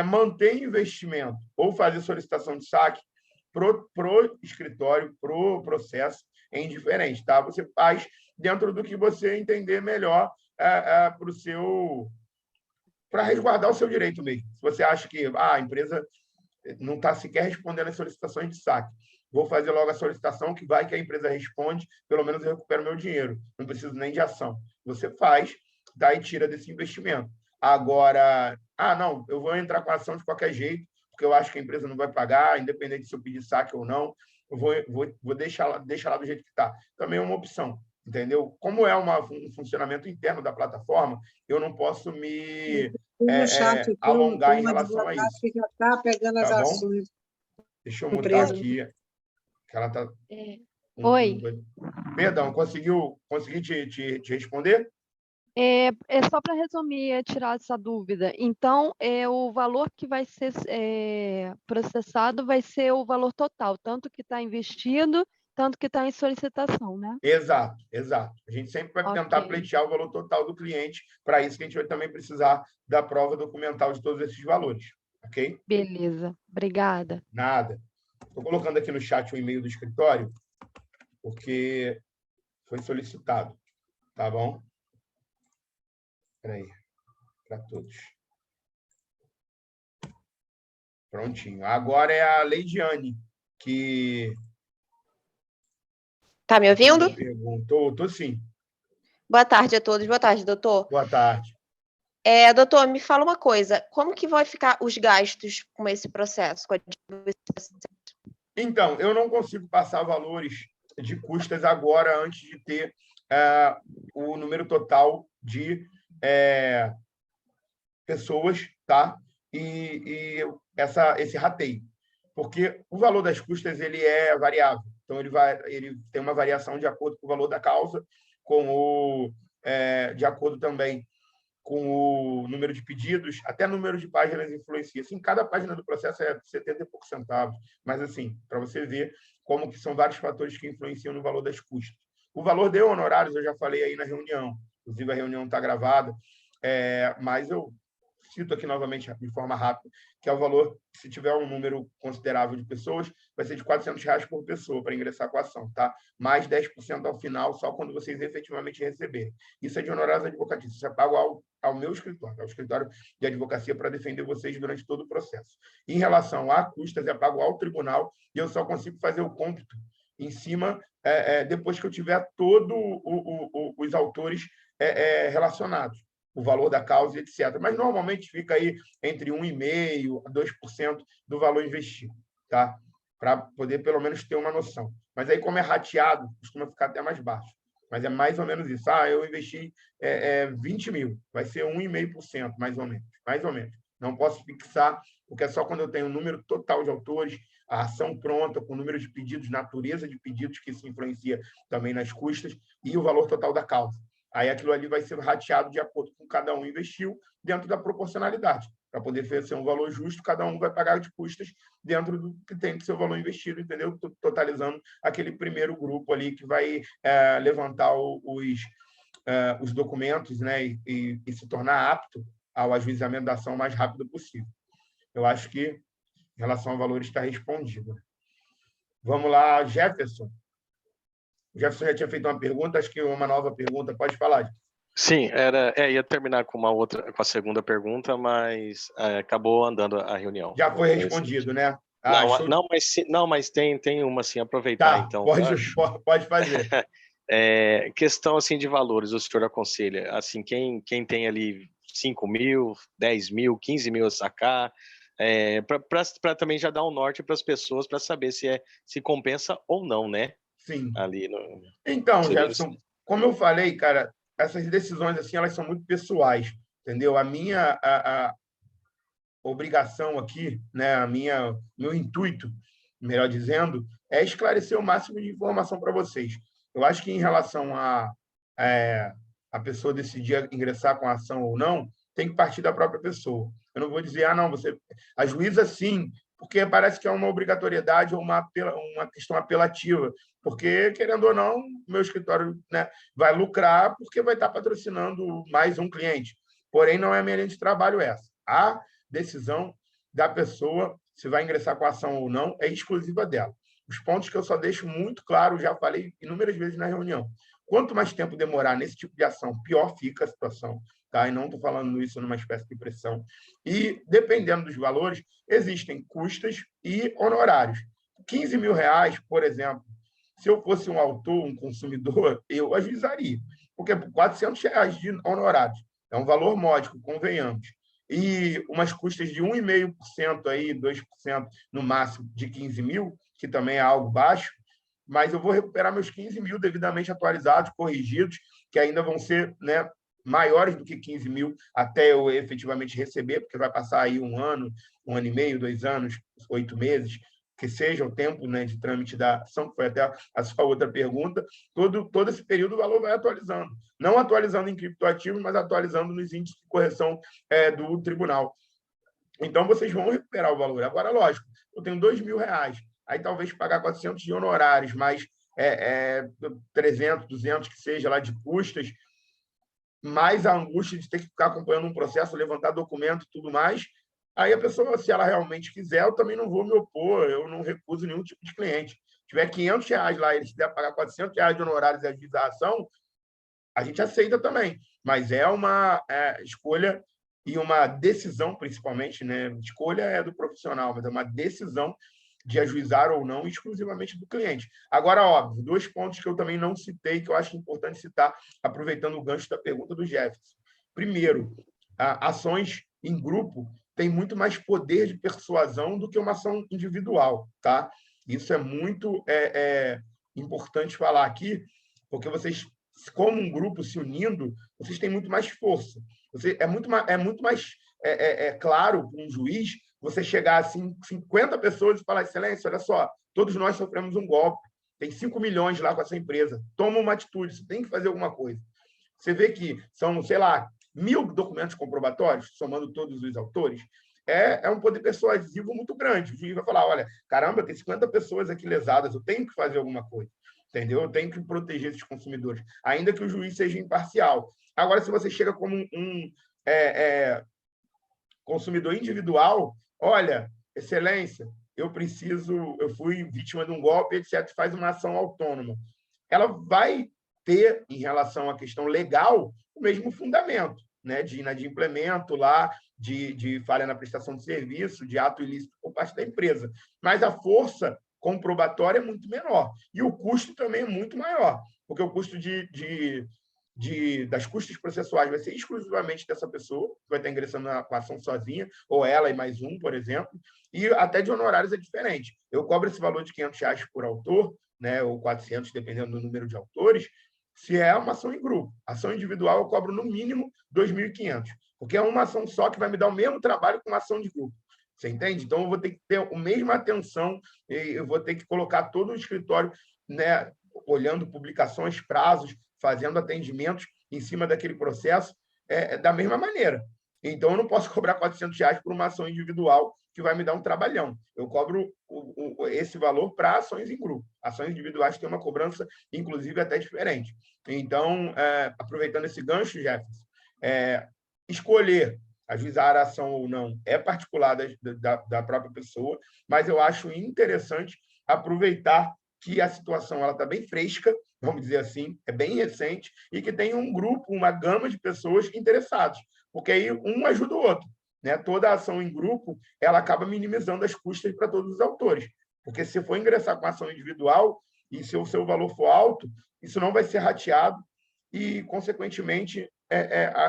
manter investimento ou fazer solicitação de saque pro escritório, pro processo, é indiferente, tá? Você faz dentro do que você entender melhor para resguardar o seu direito mesmo. Se você acha que a empresa não está sequer respondendo às solicitações de saque, vou fazer logo a solicitação, que vai que a empresa responde, pelo menos eu recupero meu dinheiro, não preciso nem de ação. Você faz, daí tira desse investimento. Agora, não, eu vou entrar com a ação de qualquer jeito, porque eu acho que a empresa não vai pagar, independente se eu pedir saque ou não, eu vou deixar lá do jeito que está. Também é uma opção, entendeu? Como é um funcionamento interno da plataforma, eu não posso me alongar em relação a isso. Que já está pegando as ações. Deixa eu mutar aqui. Que ela tá... Oi. Perdão, consegui te responder? É só para resumir, tirar essa dúvida. Então, o valor que vai ser processado vai ser o valor total, tanto que está investido, tanto que está em solicitação, né? Exato. A gente sempre vai tentar pleitear o valor total do cliente. Para isso que a gente vai também precisar da prova documental de todos esses valores, ok? Beleza, obrigada. Nada. Estou colocando aqui no chat o e-mail do escritório, porque foi solicitado, tá bom? Espera aí, para todos. Prontinho. Agora é a Leidiane, que... Tá me ouvindo? Tô sim. Boa tarde a todos. Boa tarde, doutor. Boa tarde. Doutor, me fala uma coisa. Como que vai ficar os gastos com esse processo? Então, eu não consigo passar valores de custas agora, antes de ter o número total de pessoas, tá? E esse rateio. Porque o valor das custas ele é variável. Então, ele tem uma variação de acordo com o valor da causa, de acordo também com o número de pedidos, até número de páginas influencia. Assim, cada página do processo é 70 e poucos centavos, mas, assim, para você ver como que são vários fatores que influenciam no valor das custas. O valor de honorários, eu já falei aí na reunião, inclusive a reunião está gravada, mas cito aqui novamente de forma rápida, que é o valor, se tiver um número considerável de pessoas, vai ser de R$400 por pessoa para ingressar com a ação, tá? Mais 10% ao final, só quando vocês efetivamente receberem. Isso é de honorários advocatícios, isso é pago ao meu escritório, ao escritório de advocacia, para defender vocês durante todo o processo. Em relação a custas, é pago ao tribunal, e eu só consigo fazer o cômputo em cima, depois que eu tiver todos os autores relacionados, o valor da causa, etc. Mas, normalmente, fica aí entre 1,5% a 2% do valor investido, tá? Para poder, pelo menos, ter uma noção. Mas aí, como é rateado, costuma ficar até mais baixo. Mas é mais ou menos isso. Eu investi 20 mil, vai ser 1,5%, mais ou menos. Mais ou menos. Não posso fixar, porque é só quando eu tenho o número total de autores, a ação pronta, com o número de pedidos, natureza de pedidos, que isso influencia também nas custas, e o valor total da causa. Aí aquilo ali vai ser rateado de acordo com cada um investiu, dentro da proporcionalidade. Para poder ser um valor justo, cada um vai pagar de custas dentro do que tem que ser o valor investido, entendeu? Totalizando aquele primeiro grupo ali que vai levantar os documentos, né? E se tornar apto ao ajuizamento da ação o mais rápido possível. Eu acho que, em relação ao valor, está respondido. Vamos lá, Jefferson. O Jefferson já tinha feito uma pergunta, acho que uma nova pergunta. Pode falar. Sim, ia terminar com a segunda pergunta, mas acabou andando a reunião. Já foi respondido, né? Mas tem uma assim, aproveitar, tá, então. Pode fazer. Questão assim de valores, o senhor aconselha, assim, quem tem ali 5 mil, 10 mil, 15 mil a sacar, para também já dar um norte para as pessoas para saber se compensa ou não, né? Sim. Ali Então, Jefferson, como eu falei, cara, essas decisões assim, elas são muito pessoais, entendeu? A minha obrigação aqui, né, meu intuito, melhor dizendo, é esclarecer o máximo de informação para vocês. Eu acho que em relação a pessoa decidir ingressar com a ação ou não, tem que partir da própria pessoa. Eu não vou dizer, não, você ajuiza sim, porque parece que é uma obrigatoriedade ou uma questão apelativa, porque, querendo ou não, o meu escritório, né, vai lucrar porque vai estar patrocinando mais um cliente. Porém, não é a minha linha de trabalho essa. A decisão da pessoa, se vai ingressar com a ação ou não, é exclusiva dela. Os pontos que eu só deixo muito claro, já falei inúmeras vezes na reunião. Quanto mais tempo demorar nesse tipo de ação, pior fica a situação. Tá? E não estou falando isso numa espécie de pressão. E, dependendo dos valores, existem custas e honorários. 15 mil reais, por exemplo, se eu fosse um autor, um consumidor, eu ajuizaria. Porque R$400 de honorários é um valor módico, convenhamos. E umas custas de 1,5%, aí, 2% no máximo de 15 mil, que também é algo baixo, mas eu vou recuperar meus 15 mil devidamente atualizados, corrigidos, que ainda vão ser, né, maiores do que 15 mil até eu efetivamente receber, porque vai passar aí 1 ano, 1 ano e meio, 2 anos, 8 meses, que seja o tempo, né, de trâmite da ação, que foi até a sua outra pergunta. Todo esse período o valor vai atualizando. Não atualizando em criptoativos, mas atualizando nos índices de correção do tribunal. Então, vocês vão recuperar o valor. Agora, lógico, eu tenho R$2.000, aí talvez pagar 400 de honorários, mais 300, 200, que seja lá de custas, mais a angústia de ter que ficar acompanhando um processo, levantar documento e tudo mais. Aí a pessoa, se ela realmente quiser, eu também não vou me opor, eu não recuso nenhum tipo de cliente. Se tiver R$500 lá e ele quiser pagar R$400 de honorários e ajuização, a gente aceita também. Mas é uma escolha e uma decisão, principalmente, né? Escolha é do profissional, mas é uma decisão de ajuizar ou não exclusivamente do cliente. Agora, óbvio, 2 pontos que eu também não citei, que eu acho importante citar, aproveitando o gancho da pergunta do Jefferson. Primeiro, ações em grupo têm muito mais poder de persuasão do que uma ação individual, tá? Isso é muito importante falar aqui, porque vocês, como um grupo se unindo, vocês têm muito mais força. É muito mais claro para um juiz você chegar assim, 50 pessoas e falar, excelência, olha só, todos nós sofremos um golpe, tem 5 milhões lá com essa empresa, toma uma atitude, você tem que fazer alguma coisa. Você vê que são, sei lá, 1.000 documentos comprobatórios, somando todos os autores, é um poder persuasivo muito grande. O juiz vai falar, olha, caramba, tem 50 pessoas aqui lesadas, eu tenho que fazer alguma coisa, entendeu? Eu tenho que proteger esses consumidores, ainda que o juiz seja imparcial. Agora, se você chega como Consumidor individual, olha, excelência, eu fui vítima de um golpe, etc., faz uma ação autônoma. Ela vai ter, em relação à questão legal, o mesmo fundamento, né, de inadimplemento lá, de falha na prestação de serviço, de ato ilícito por parte da empresa. Mas a força comprobatória é muito menor. E o custo também é muito maior, porque o custo das custas processuais vai ser exclusivamente dessa pessoa, que vai estar ingressando com a ação sozinha, ou ela e mais um, por exemplo, e até de honorários é diferente. Eu cobro esse valor de R$500 por autor, né, ou 400, dependendo do número de autores, se é uma ação em grupo. Ação individual eu cobro no mínimo 2.500, porque é uma ação só que vai me dar o mesmo trabalho que uma ação de grupo. Você entende? Então, eu vou ter que ter a mesma atenção, eu vou ter que colocar todo o escritório, né, olhando publicações, prazos, fazendo atendimentos em cima daquele processo da mesma maneira. Então, eu não posso cobrar R$400 por uma ação individual que vai me dar um trabalhão. Eu cobro esse valor para ações em grupo. Ações individuais têm uma cobrança, inclusive, até diferente. Então, aproveitando esse gancho, Jefferson, escolher ajuizar a ação ou não é particular da própria pessoa, mas eu acho interessante aproveitar que a situação está bem fresca, vamos dizer assim, é bem recente, e que tem um grupo, uma gama de pessoas interessadas, porque aí um ajuda o outro, né? Toda a ação em grupo ela acaba minimizando as custas para todos os autores, porque se for ingressar com ação individual e se o seu valor for alto, isso não vai ser rateado e, consequentemente,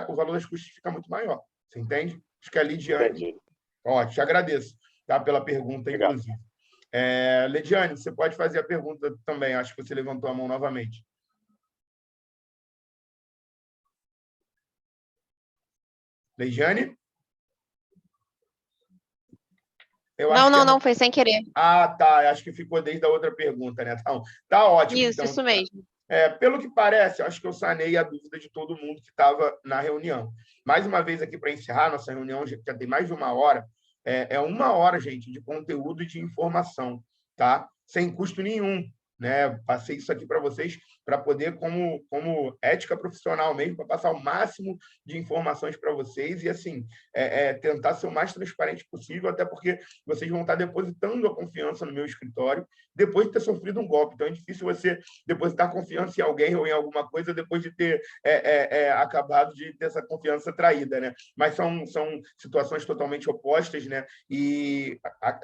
o valor das custas fica muito maior. Você entende? Acho que a Lidiane... Ó, te agradeço, tá, pela pergunta, inclusive. Lidiane, você pode fazer a pergunta também. Acho que você levantou a mão novamente. Lidiane? Não, foi sem querer. Ah, tá. Acho que ficou desde a outra pergunta, né? Então, tá ótimo. Isso mesmo. Pelo que parece, acho que eu sanei a dúvida de todo mundo que estava na reunião. Mais uma vez aqui para encerrar, nossa reunião já tem mais de 1 hora. É 1 hora, gente, de conteúdo e de informação, tá? Sem custo nenhum, né? Passei isso aqui para vocês para poder, como ética profissional mesmo, para passar o máximo de informações para vocês e, assim, tentar ser o mais transparente possível, até porque vocês vão estar depositando a confiança no meu escritório depois de ter sofrido um golpe. Então, é difícil você depositar confiança em alguém ou em alguma coisa depois de ter acabado de ter essa confiança traída, né? Mas são situações totalmente opostas, né? E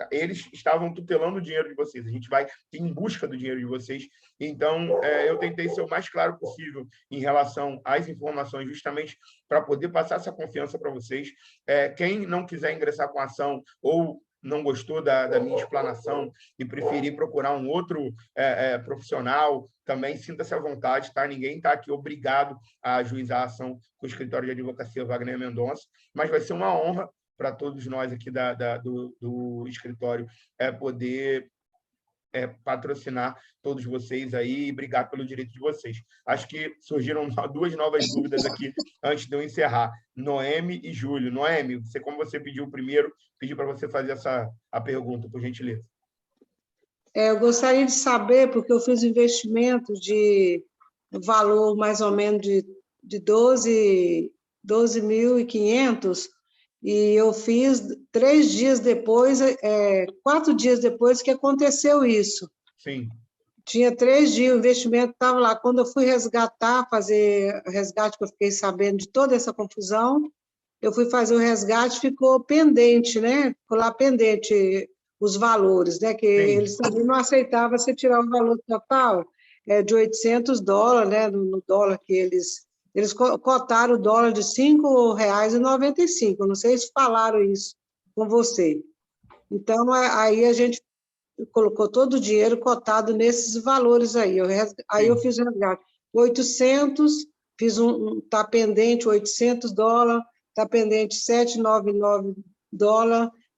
eles estavam tutelando o dinheiro de vocês. A gente vai em busca do dinheiro de vocês. Então, eu tentei ser o mais claro possível em relação às informações, justamente para poder passar essa confiança para vocês. Quem não quiser ingressar com a ação ou não gostou da minha explanação e preferir procurar um outro profissional, também sinta-se à vontade, tá? Ninguém está aqui obrigado a ajuizar a ação com o escritório de advocacia Wagner Mendonça, mas vai ser uma honra para todos nós aqui do escritório poder patrocinar todos vocês aí e brigar pelo direito de vocês. Acho que surgiram 2 novas dúvidas aqui antes de eu encerrar. Noemi e Júlio. Noemi, como você pediu primeiro, pedi para você fazer a pergunta, por gentileza. Eu gostaria de saber, porque eu fiz investimento de valor mais ou menos de 12.500, e eu fiz 3 dias depois, 4 dias depois que aconteceu isso. Sim. Tinha 3 dias, o investimento estava lá. Quando eu fui fazer resgate, que eu fiquei sabendo de toda essa confusão, eu fui fazer o resgate, ficou pendente, né? Ficou lá pendente os valores, né? Que eles também não aceitavam você tirar o valor total de $800, né? No dólar que eles cotaram o dólar de R$ 5,95. Não sei se falaram isso com você. Então, aí a gente colocou todo o dinheiro cotado nesses valores aí. Aí eu fiz o resgate. 800, está pendente $800, está pendente $799,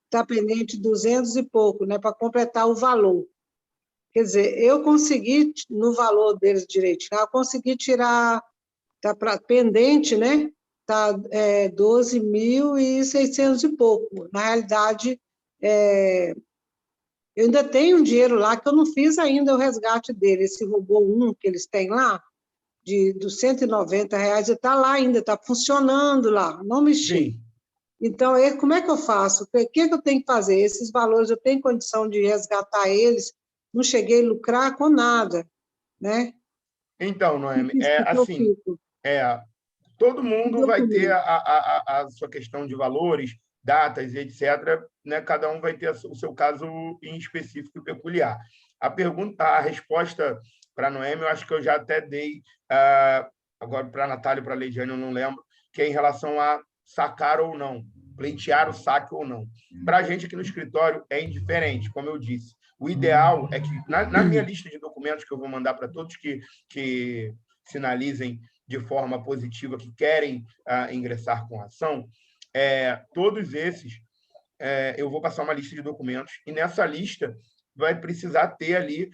está pendente 200 e pouco, né, para completar o valor. Quer dizer, eu consegui, no valor deles direitinho, eu consegui tirar, está pendente, né, está 12.600 e pouco. Na realidade, eu ainda tenho um dinheiro lá que eu não fiz ainda o resgate dele, esse robô 1 que eles têm lá, dos R$190, está lá ainda, está funcionando lá, não mexi. Então, como é que eu faço? O que eu tenho que fazer? Esses valores, eu tenho condição de resgatar eles, não cheguei a lucrar com nada, né? Então, Noemi, Que eu fico? Todo mundo vai ter Documento. a sua questão de valores, datas, etc., né? Cada um vai ter o seu caso em específico e peculiar. A resposta para a Noemi, eu acho que eu já até dei, agora para a Natália e para a Leidiane, eu não lembro, que é em relação a sacar ou não, pleitear o saque ou não. Para a gente aqui no escritório é indiferente, como eu disse. O ideal é que, na minha lista de documentos que eu vou mandar para todos que sinalizem de forma positiva que querem ingressar com a ação, todos esses, eu vou passar uma lista de documentos, e nessa lista vai precisar ter ali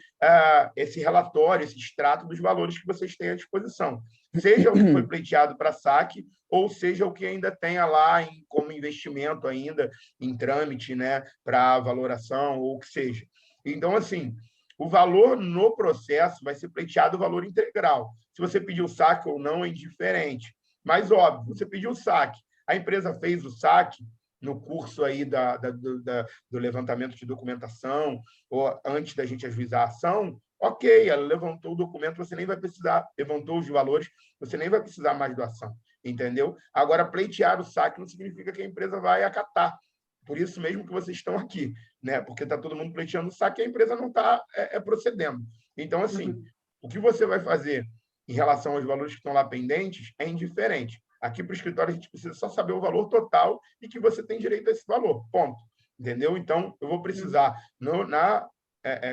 esse relatório, esse extrato dos valores que vocês têm à disposição. Seja o que foi pleiteado para saque, ou seja o que ainda tenha lá como investimento ainda em trâmite, né, para valoração, ou o que seja. Então, assim, o valor no processo vai ser pleiteado o valor integral. Se você pediu o saque ou não, é indiferente. Mas, óbvio, você pediu o saque, a empresa fez o saque no curso aí do levantamento de documentação, ou antes da gente ajuizar a ação, ok, ela levantou o documento, você nem vai precisar, levantou os valores, você nem vai precisar mais da ação, entendeu? Agora, pleitear o saque não significa que a empresa vai acatar. Por isso mesmo que vocês estão aqui, né? Porque está todo mundo pleiteando o saque e a empresa não está procedendo. Então, assim, o que você vai fazer em relação aos valores que estão lá pendentes é indiferente. Aqui para o escritório a gente precisa só saber o valor total e que você tem direito a esse valor, ponto. Entendeu? Então, eu vou precisar, na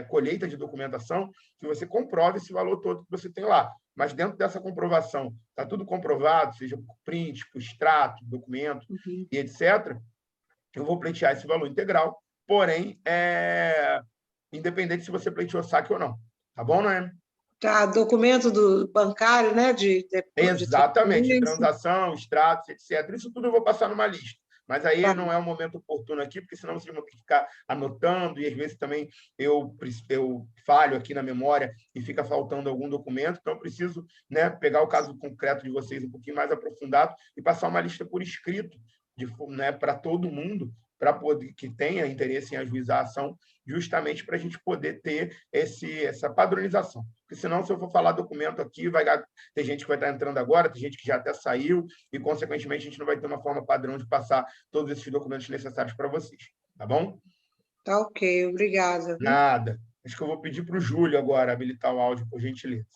colheita de documentação, que você comprove esse valor todo que você tem lá. Mas dentro dessa comprovação, está tudo comprovado, seja por print, por extrato, documento e etc., eu vou pleitear esse valor integral, porém, independente se você pleiteou saque ou não. Tá bom, Noemi? Tá, documento do bancário, né? Exatamente, de transação, extratos, etc. Isso tudo eu vou passar numa lista. Mas aí não é um momento oportuno aqui, porque senão vocês vão ter que ficar anotando, e às vezes também eu falho aqui na memória e fica faltando algum documento, então eu preciso, né, pegar o caso concreto de vocês um pouquinho mais aprofundado e passar uma lista por escrito, né, para todo mundo, para poder que tenha interesse em ajuizar a ação, justamente para a gente poder ter essa padronização. Porque senão, se eu for falar documento aqui, ter gente que vai estar entrando agora, tem gente que já até saiu, e, consequentemente, a gente não vai ter uma forma padrão de passar todos esses documentos necessários para vocês. Tá bom? Tá ok, obrigada. Nada. Acho que eu vou pedir para o Júlio agora habilitar o áudio, por gentileza.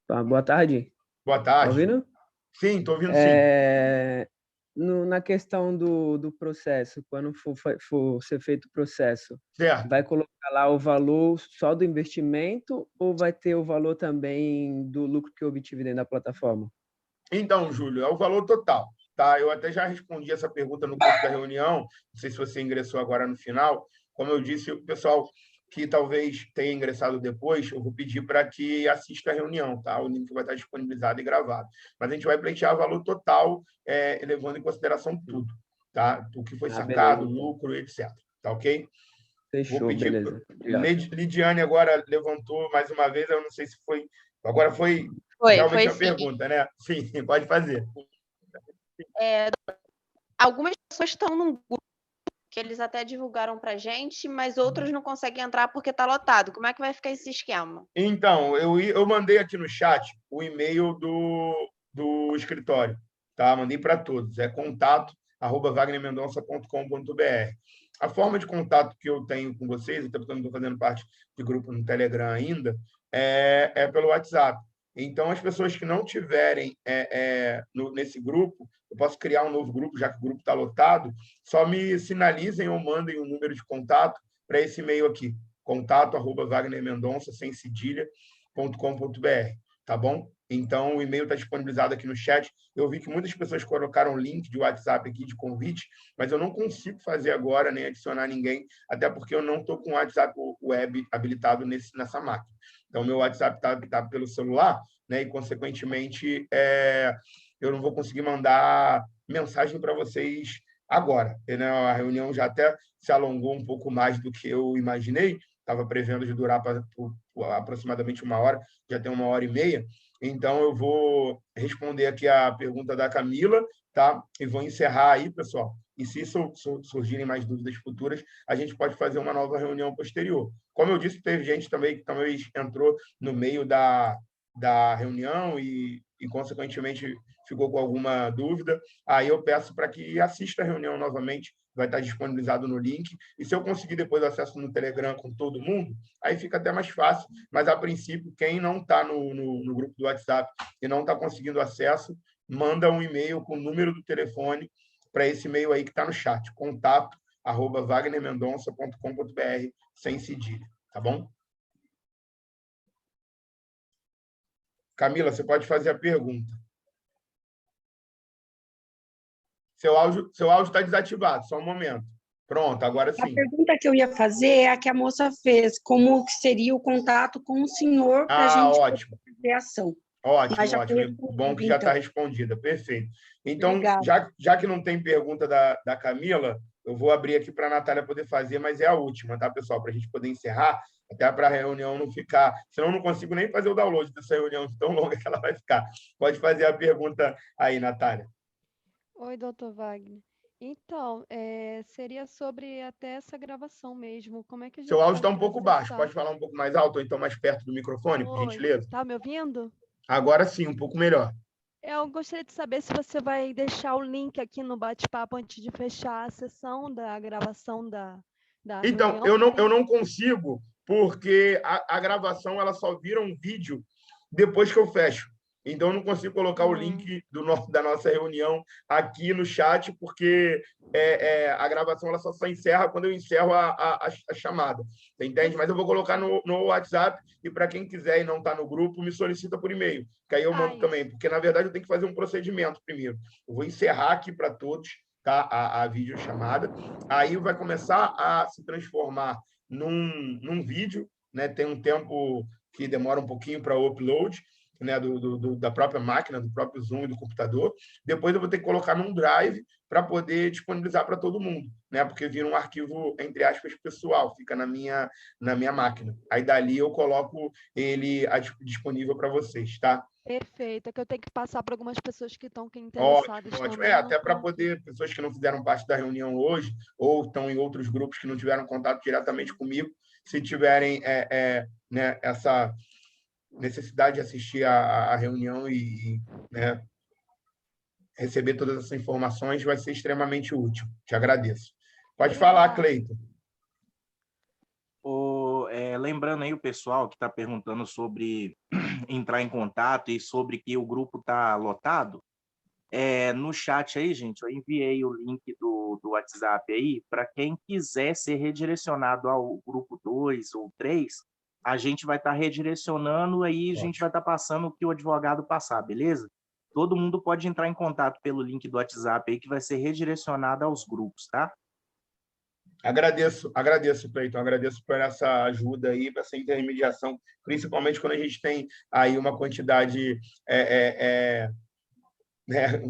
Tá, boa tarde. Boa tarde. Tá ouvindo? Sim, estou ouvindo sim. Na questão do processo, quando for ser feito o processo, certo, vai colocar lá o valor só do investimento ou vai ter o valor também do lucro que eu obtive dentro da plataforma? Então, Júlio, é o valor total. Tá? Eu até já respondi essa pergunta no curso da reunião, não sei se você ingressou agora no final. Como eu disse, o pessoal que talvez tenha ingressado depois, eu vou pedir para que assista a reunião, tá? O link vai estar disponibilizado e gravado. Mas a gente vai pleitear o valor total, levando em consideração tudo, tá? O que foi sacado, beleza. Lucro, etc. Tá ok? Fechou, vou pedir. Beleza. Lidiane agora levantou mais uma vez, eu não sei se foi... Agora foi realmente a pergunta, né? Sim, pode fazer. Algumas pessoas estão num grupo que eles até divulgaram para a gente, mas outros não conseguem entrar porque está lotado. Como é que vai ficar esse esquema? Então, eu mandei aqui no chat o e-mail do escritório, tá? Mandei para todos, é contato@wagnermendonça.com.br. A forma de contato que eu tenho com vocês, até porque eu não estou fazendo parte de grupo no Telegram ainda, é pelo WhatsApp. Então, as pessoas que não tiverem nesse grupo, eu posso criar um novo grupo, já que o grupo está lotado, só me sinalizem ou mandem um número de contato para esse e-mail aqui, contato@wagnermendonça, sem cedilha.com.br, tá bom? Então, o e-mail está disponibilizado aqui no chat. Eu vi que muitas pessoas colocaram link de WhatsApp aqui de convite, mas eu não consigo fazer agora, nem adicionar ninguém, até porque eu não estou com o WhatsApp web habilitado nessa máquina. Então, meu WhatsApp está pelo celular, né? E, consequentemente, eu não vou conseguir mandar mensagem para vocês agora. Né? A reunião já até se alongou um pouco mais do que eu imaginei, estava prevendo de durar por aproximadamente 1 hora, já tem 1h30. Então, eu vou responder aqui a pergunta da Camila, tá? E vou encerrar aí, pessoal. E se surgirem mais dúvidas futuras, a gente pode fazer uma nova reunião posterior. Como eu disse, teve gente também que talvez entrou no meio da reunião e, consequentemente, ficou com alguma dúvida. Aí eu peço para que assista a reunião novamente, vai estar disponibilizado no link. E se eu conseguir depois acesso no Telegram com todo mundo, aí fica até mais fácil. Mas, a princípio, quem não está no grupo do WhatsApp e não está conseguindo acesso, manda um e-mail com o número do telefone para esse e-mail aí que está no chat, contato@wagnermendonça.com.br, sem cedilha, tá bom? Camila, você pode fazer a pergunta. Seu áudio está desativado, só um momento. Pronto, agora sim. A pergunta que eu ia fazer é a que a moça fez, como seria o contato com o senhor para a gente ótimo. fazer a ação. Ótimo. Bom que já está respondida. Perfeito. Então, já que não tem pergunta da Camila, eu vou abrir aqui para a Natália poder fazer, mas é a última, tá, pessoal? Para a gente poder encerrar, até para a reunião não ficar... Senão eu não consigo nem fazer o download dessa reunião tão longa que ela vai ficar. Pode fazer a pergunta aí, Natália. Oi, doutor Wagner. Então, seria sobre até essa gravação mesmo. Como é que a gente Seu áudio está um faz pouco pra baixo. acessar? Pode falar um pouco mais alto ou então mais perto do microfone, por gentileza? Tá me ouvindo? Agora sim, um pouco melhor. Eu gostaria de saber se você vai deixar o link aqui no bate-papo antes de fechar a sessão da gravação da Então, reunião. eu não consigo, porque a gravação ela só vira um vídeo depois que eu fecho. Então, eu não consigo colocar o link da nossa reunião aqui no chat, porque a gravação ela só encerra quando eu encerro a chamada. Você entende? Mas eu vou colocar no WhatsApp, e para quem quiser e não está no grupo, me solicita por e-mail, que aí eu mando também, porque, na verdade, eu tenho que fazer um procedimento primeiro. Eu vou encerrar aqui para todos, tá? a videochamada, aí vai começar a se transformar num vídeo, né? Tem um tempo que demora um pouquinho para o upload, né, da própria máquina, do próprio Zoom e do computador. Depois eu vou ter que colocar num drive para poder disponibilizar para todo mundo, né, porque vira um arquivo, entre aspas, pessoal, fica na minha máquina. Aí, dali, eu coloco ele disponível para vocês, tá? Perfeito, é que eu tenho que passar para algumas pessoas que estão interessadas Ótimo. também. Até para poder, pessoas que não fizeram parte da reunião hoje, ou estão em outros grupos que não tiveram contato diretamente comigo, se tiverem né, essa necessidade de assistir a reunião e né, receber todas essas informações, vai ser extremamente útil. Te agradeço. Pode falar, Cleiton. Lembrando aí o pessoal que está perguntando sobre entrar em contato e sobre que o grupo está lotado, no chat aí, gente, eu enviei o link do WhatsApp aí para quem quiser ser redirecionado ao grupo 2 ou 3, a gente vai estar redirecionando, aí a gente vai estar passando o que o advogado passar, beleza? Todo mundo pode entrar em contato pelo link do WhatsApp aí, que vai ser redirecionado aos grupos, tá? Agradeço, Cleiton, agradeço por essa ajuda aí, por essa intermediação, principalmente quando a gente tem aí uma quantidade né,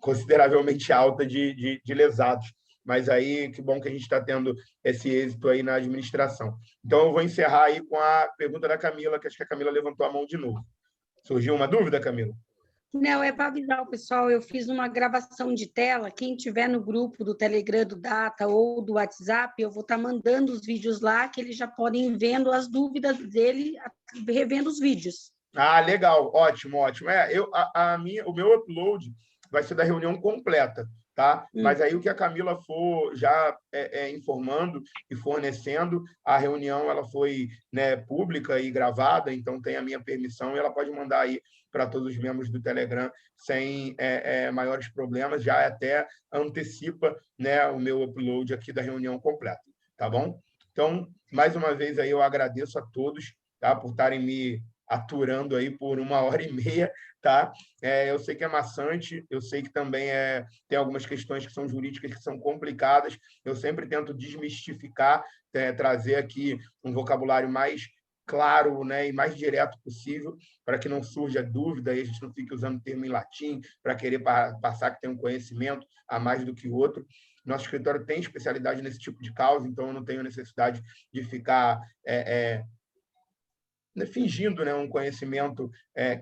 consideravelmente alta de lesados. Mas aí, que bom que a gente está tendo esse êxito aí na administração. Então, eu vou encerrar aí com a pergunta da Camila, que acho que a Camila levantou a mão de novo. Surgiu uma dúvida, Camila? Não, é para avisar o pessoal, eu fiz uma gravação de tela, quem tiver no grupo do Telegram, do Data ou do WhatsApp, eu vou estar mandando os vídeos lá, que eles já podem ir vendo as dúvidas dele, revendo os vídeos. Legal, ótimo. O meu upload vai ser da reunião completa, tá? Mas aí o que a Camila for já informando e fornecendo, a reunião ela foi, né, pública e gravada, então tem a minha permissão e ela pode mandar aí para todos os membros do Telegram sem maiores problemas, já até antecipa, né, o meu upload aqui da reunião completa, tá bom? Então, mais uma vez aí eu agradeço a todos, tá, por estarem me aturando aí por 1h30, tá? Eu sei que é maçante, eu sei que também tem algumas questões que são jurídicas, que são complicadas, eu sempre tento desmistificar, trazer aqui um vocabulário mais claro, né, e mais direto possível, para que não surja dúvida e a gente não fique usando termo em latim para querer passar que tem um conhecimento a mais do que o outro. Nosso escritório tem especialidade nesse tipo de causa, então eu não tenho necessidade de ficar fingindo, né, um conhecimento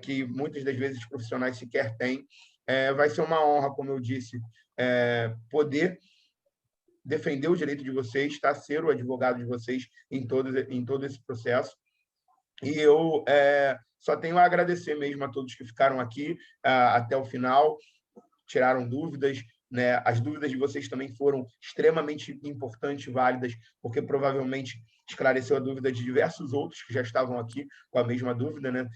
que muitas das vezes os profissionais sequer têm. Vai ser uma honra, como eu disse, poder defender o direito de vocês, tá? Ser o advogado de vocês em todo esse processo. E eu só tenho a agradecer mesmo a todos que ficaram aqui até o final, tiraram dúvidas, né? As dúvidas de vocês também foram extremamente importantes e válidas, porque provavelmente esclareceu a dúvida de diversos outros que já estavam aqui com a mesma dúvida, né?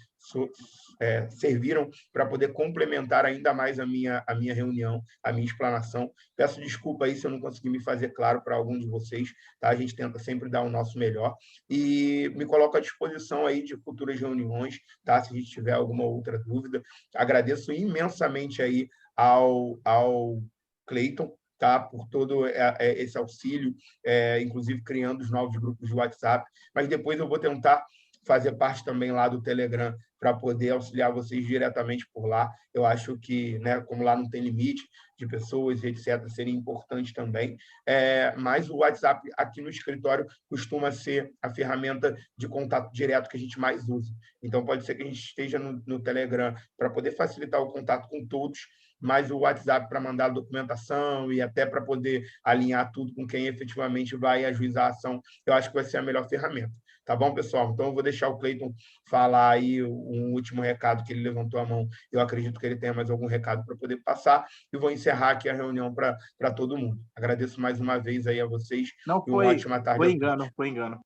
Serviram para poder complementar ainda mais a minha reunião, a minha explanação. Peço desculpa aí se eu não consegui me fazer claro para algum de vocês, tá? A gente tenta sempre dar o nosso melhor e me coloco à disposição aí de futuras reuniões, tá? Se a gente tiver alguma outra dúvida. Agradeço imensamente aí ao Cleiton, tá? Por todo esse auxílio, inclusive criando os novos grupos de WhatsApp, mas depois eu vou tentar fazer parte também lá do Telegram para poder auxiliar vocês diretamente por lá. Eu acho que, né, como lá não tem limite de pessoas e etc., seria importante também. Mas o WhatsApp aqui no escritório costuma ser a ferramenta de contato direto que a gente mais usa. Então, pode ser que a gente esteja no Telegram para poder facilitar o contato com todos, mas o WhatsApp para mandar documentação e até para poder alinhar tudo com quem efetivamente vai ajuizar a ação, eu acho que vai ser a melhor ferramenta. Tá bom, pessoal? Então, eu vou deixar o Cleiton falar aí um último recado, que ele levantou a mão. Eu acredito que ele tenha mais algum recado para poder passar e vou encerrar aqui a reunião para todo mundo. Agradeço mais uma vez aí a vocês. Não, e uma ótima tarde. Foi engano, foi engano.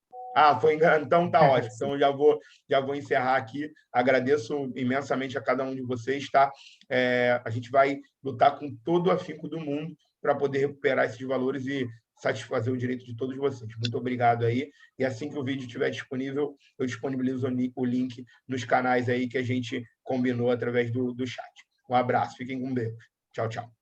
Foi engano? Então tá ótimo. Então já vou encerrar aqui. Agradeço imensamente a cada um de vocês, tá? A gente vai lutar com todo o afinco do mundo para poder recuperar esses valores e satisfazer o direito de todos vocês. Muito obrigado aí. E assim que o vídeo estiver disponível, eu disponibilizo o link nos canais aí que a gente combinou através do chat. Um abraço. Fiquem com Deus. Tchau, tchau.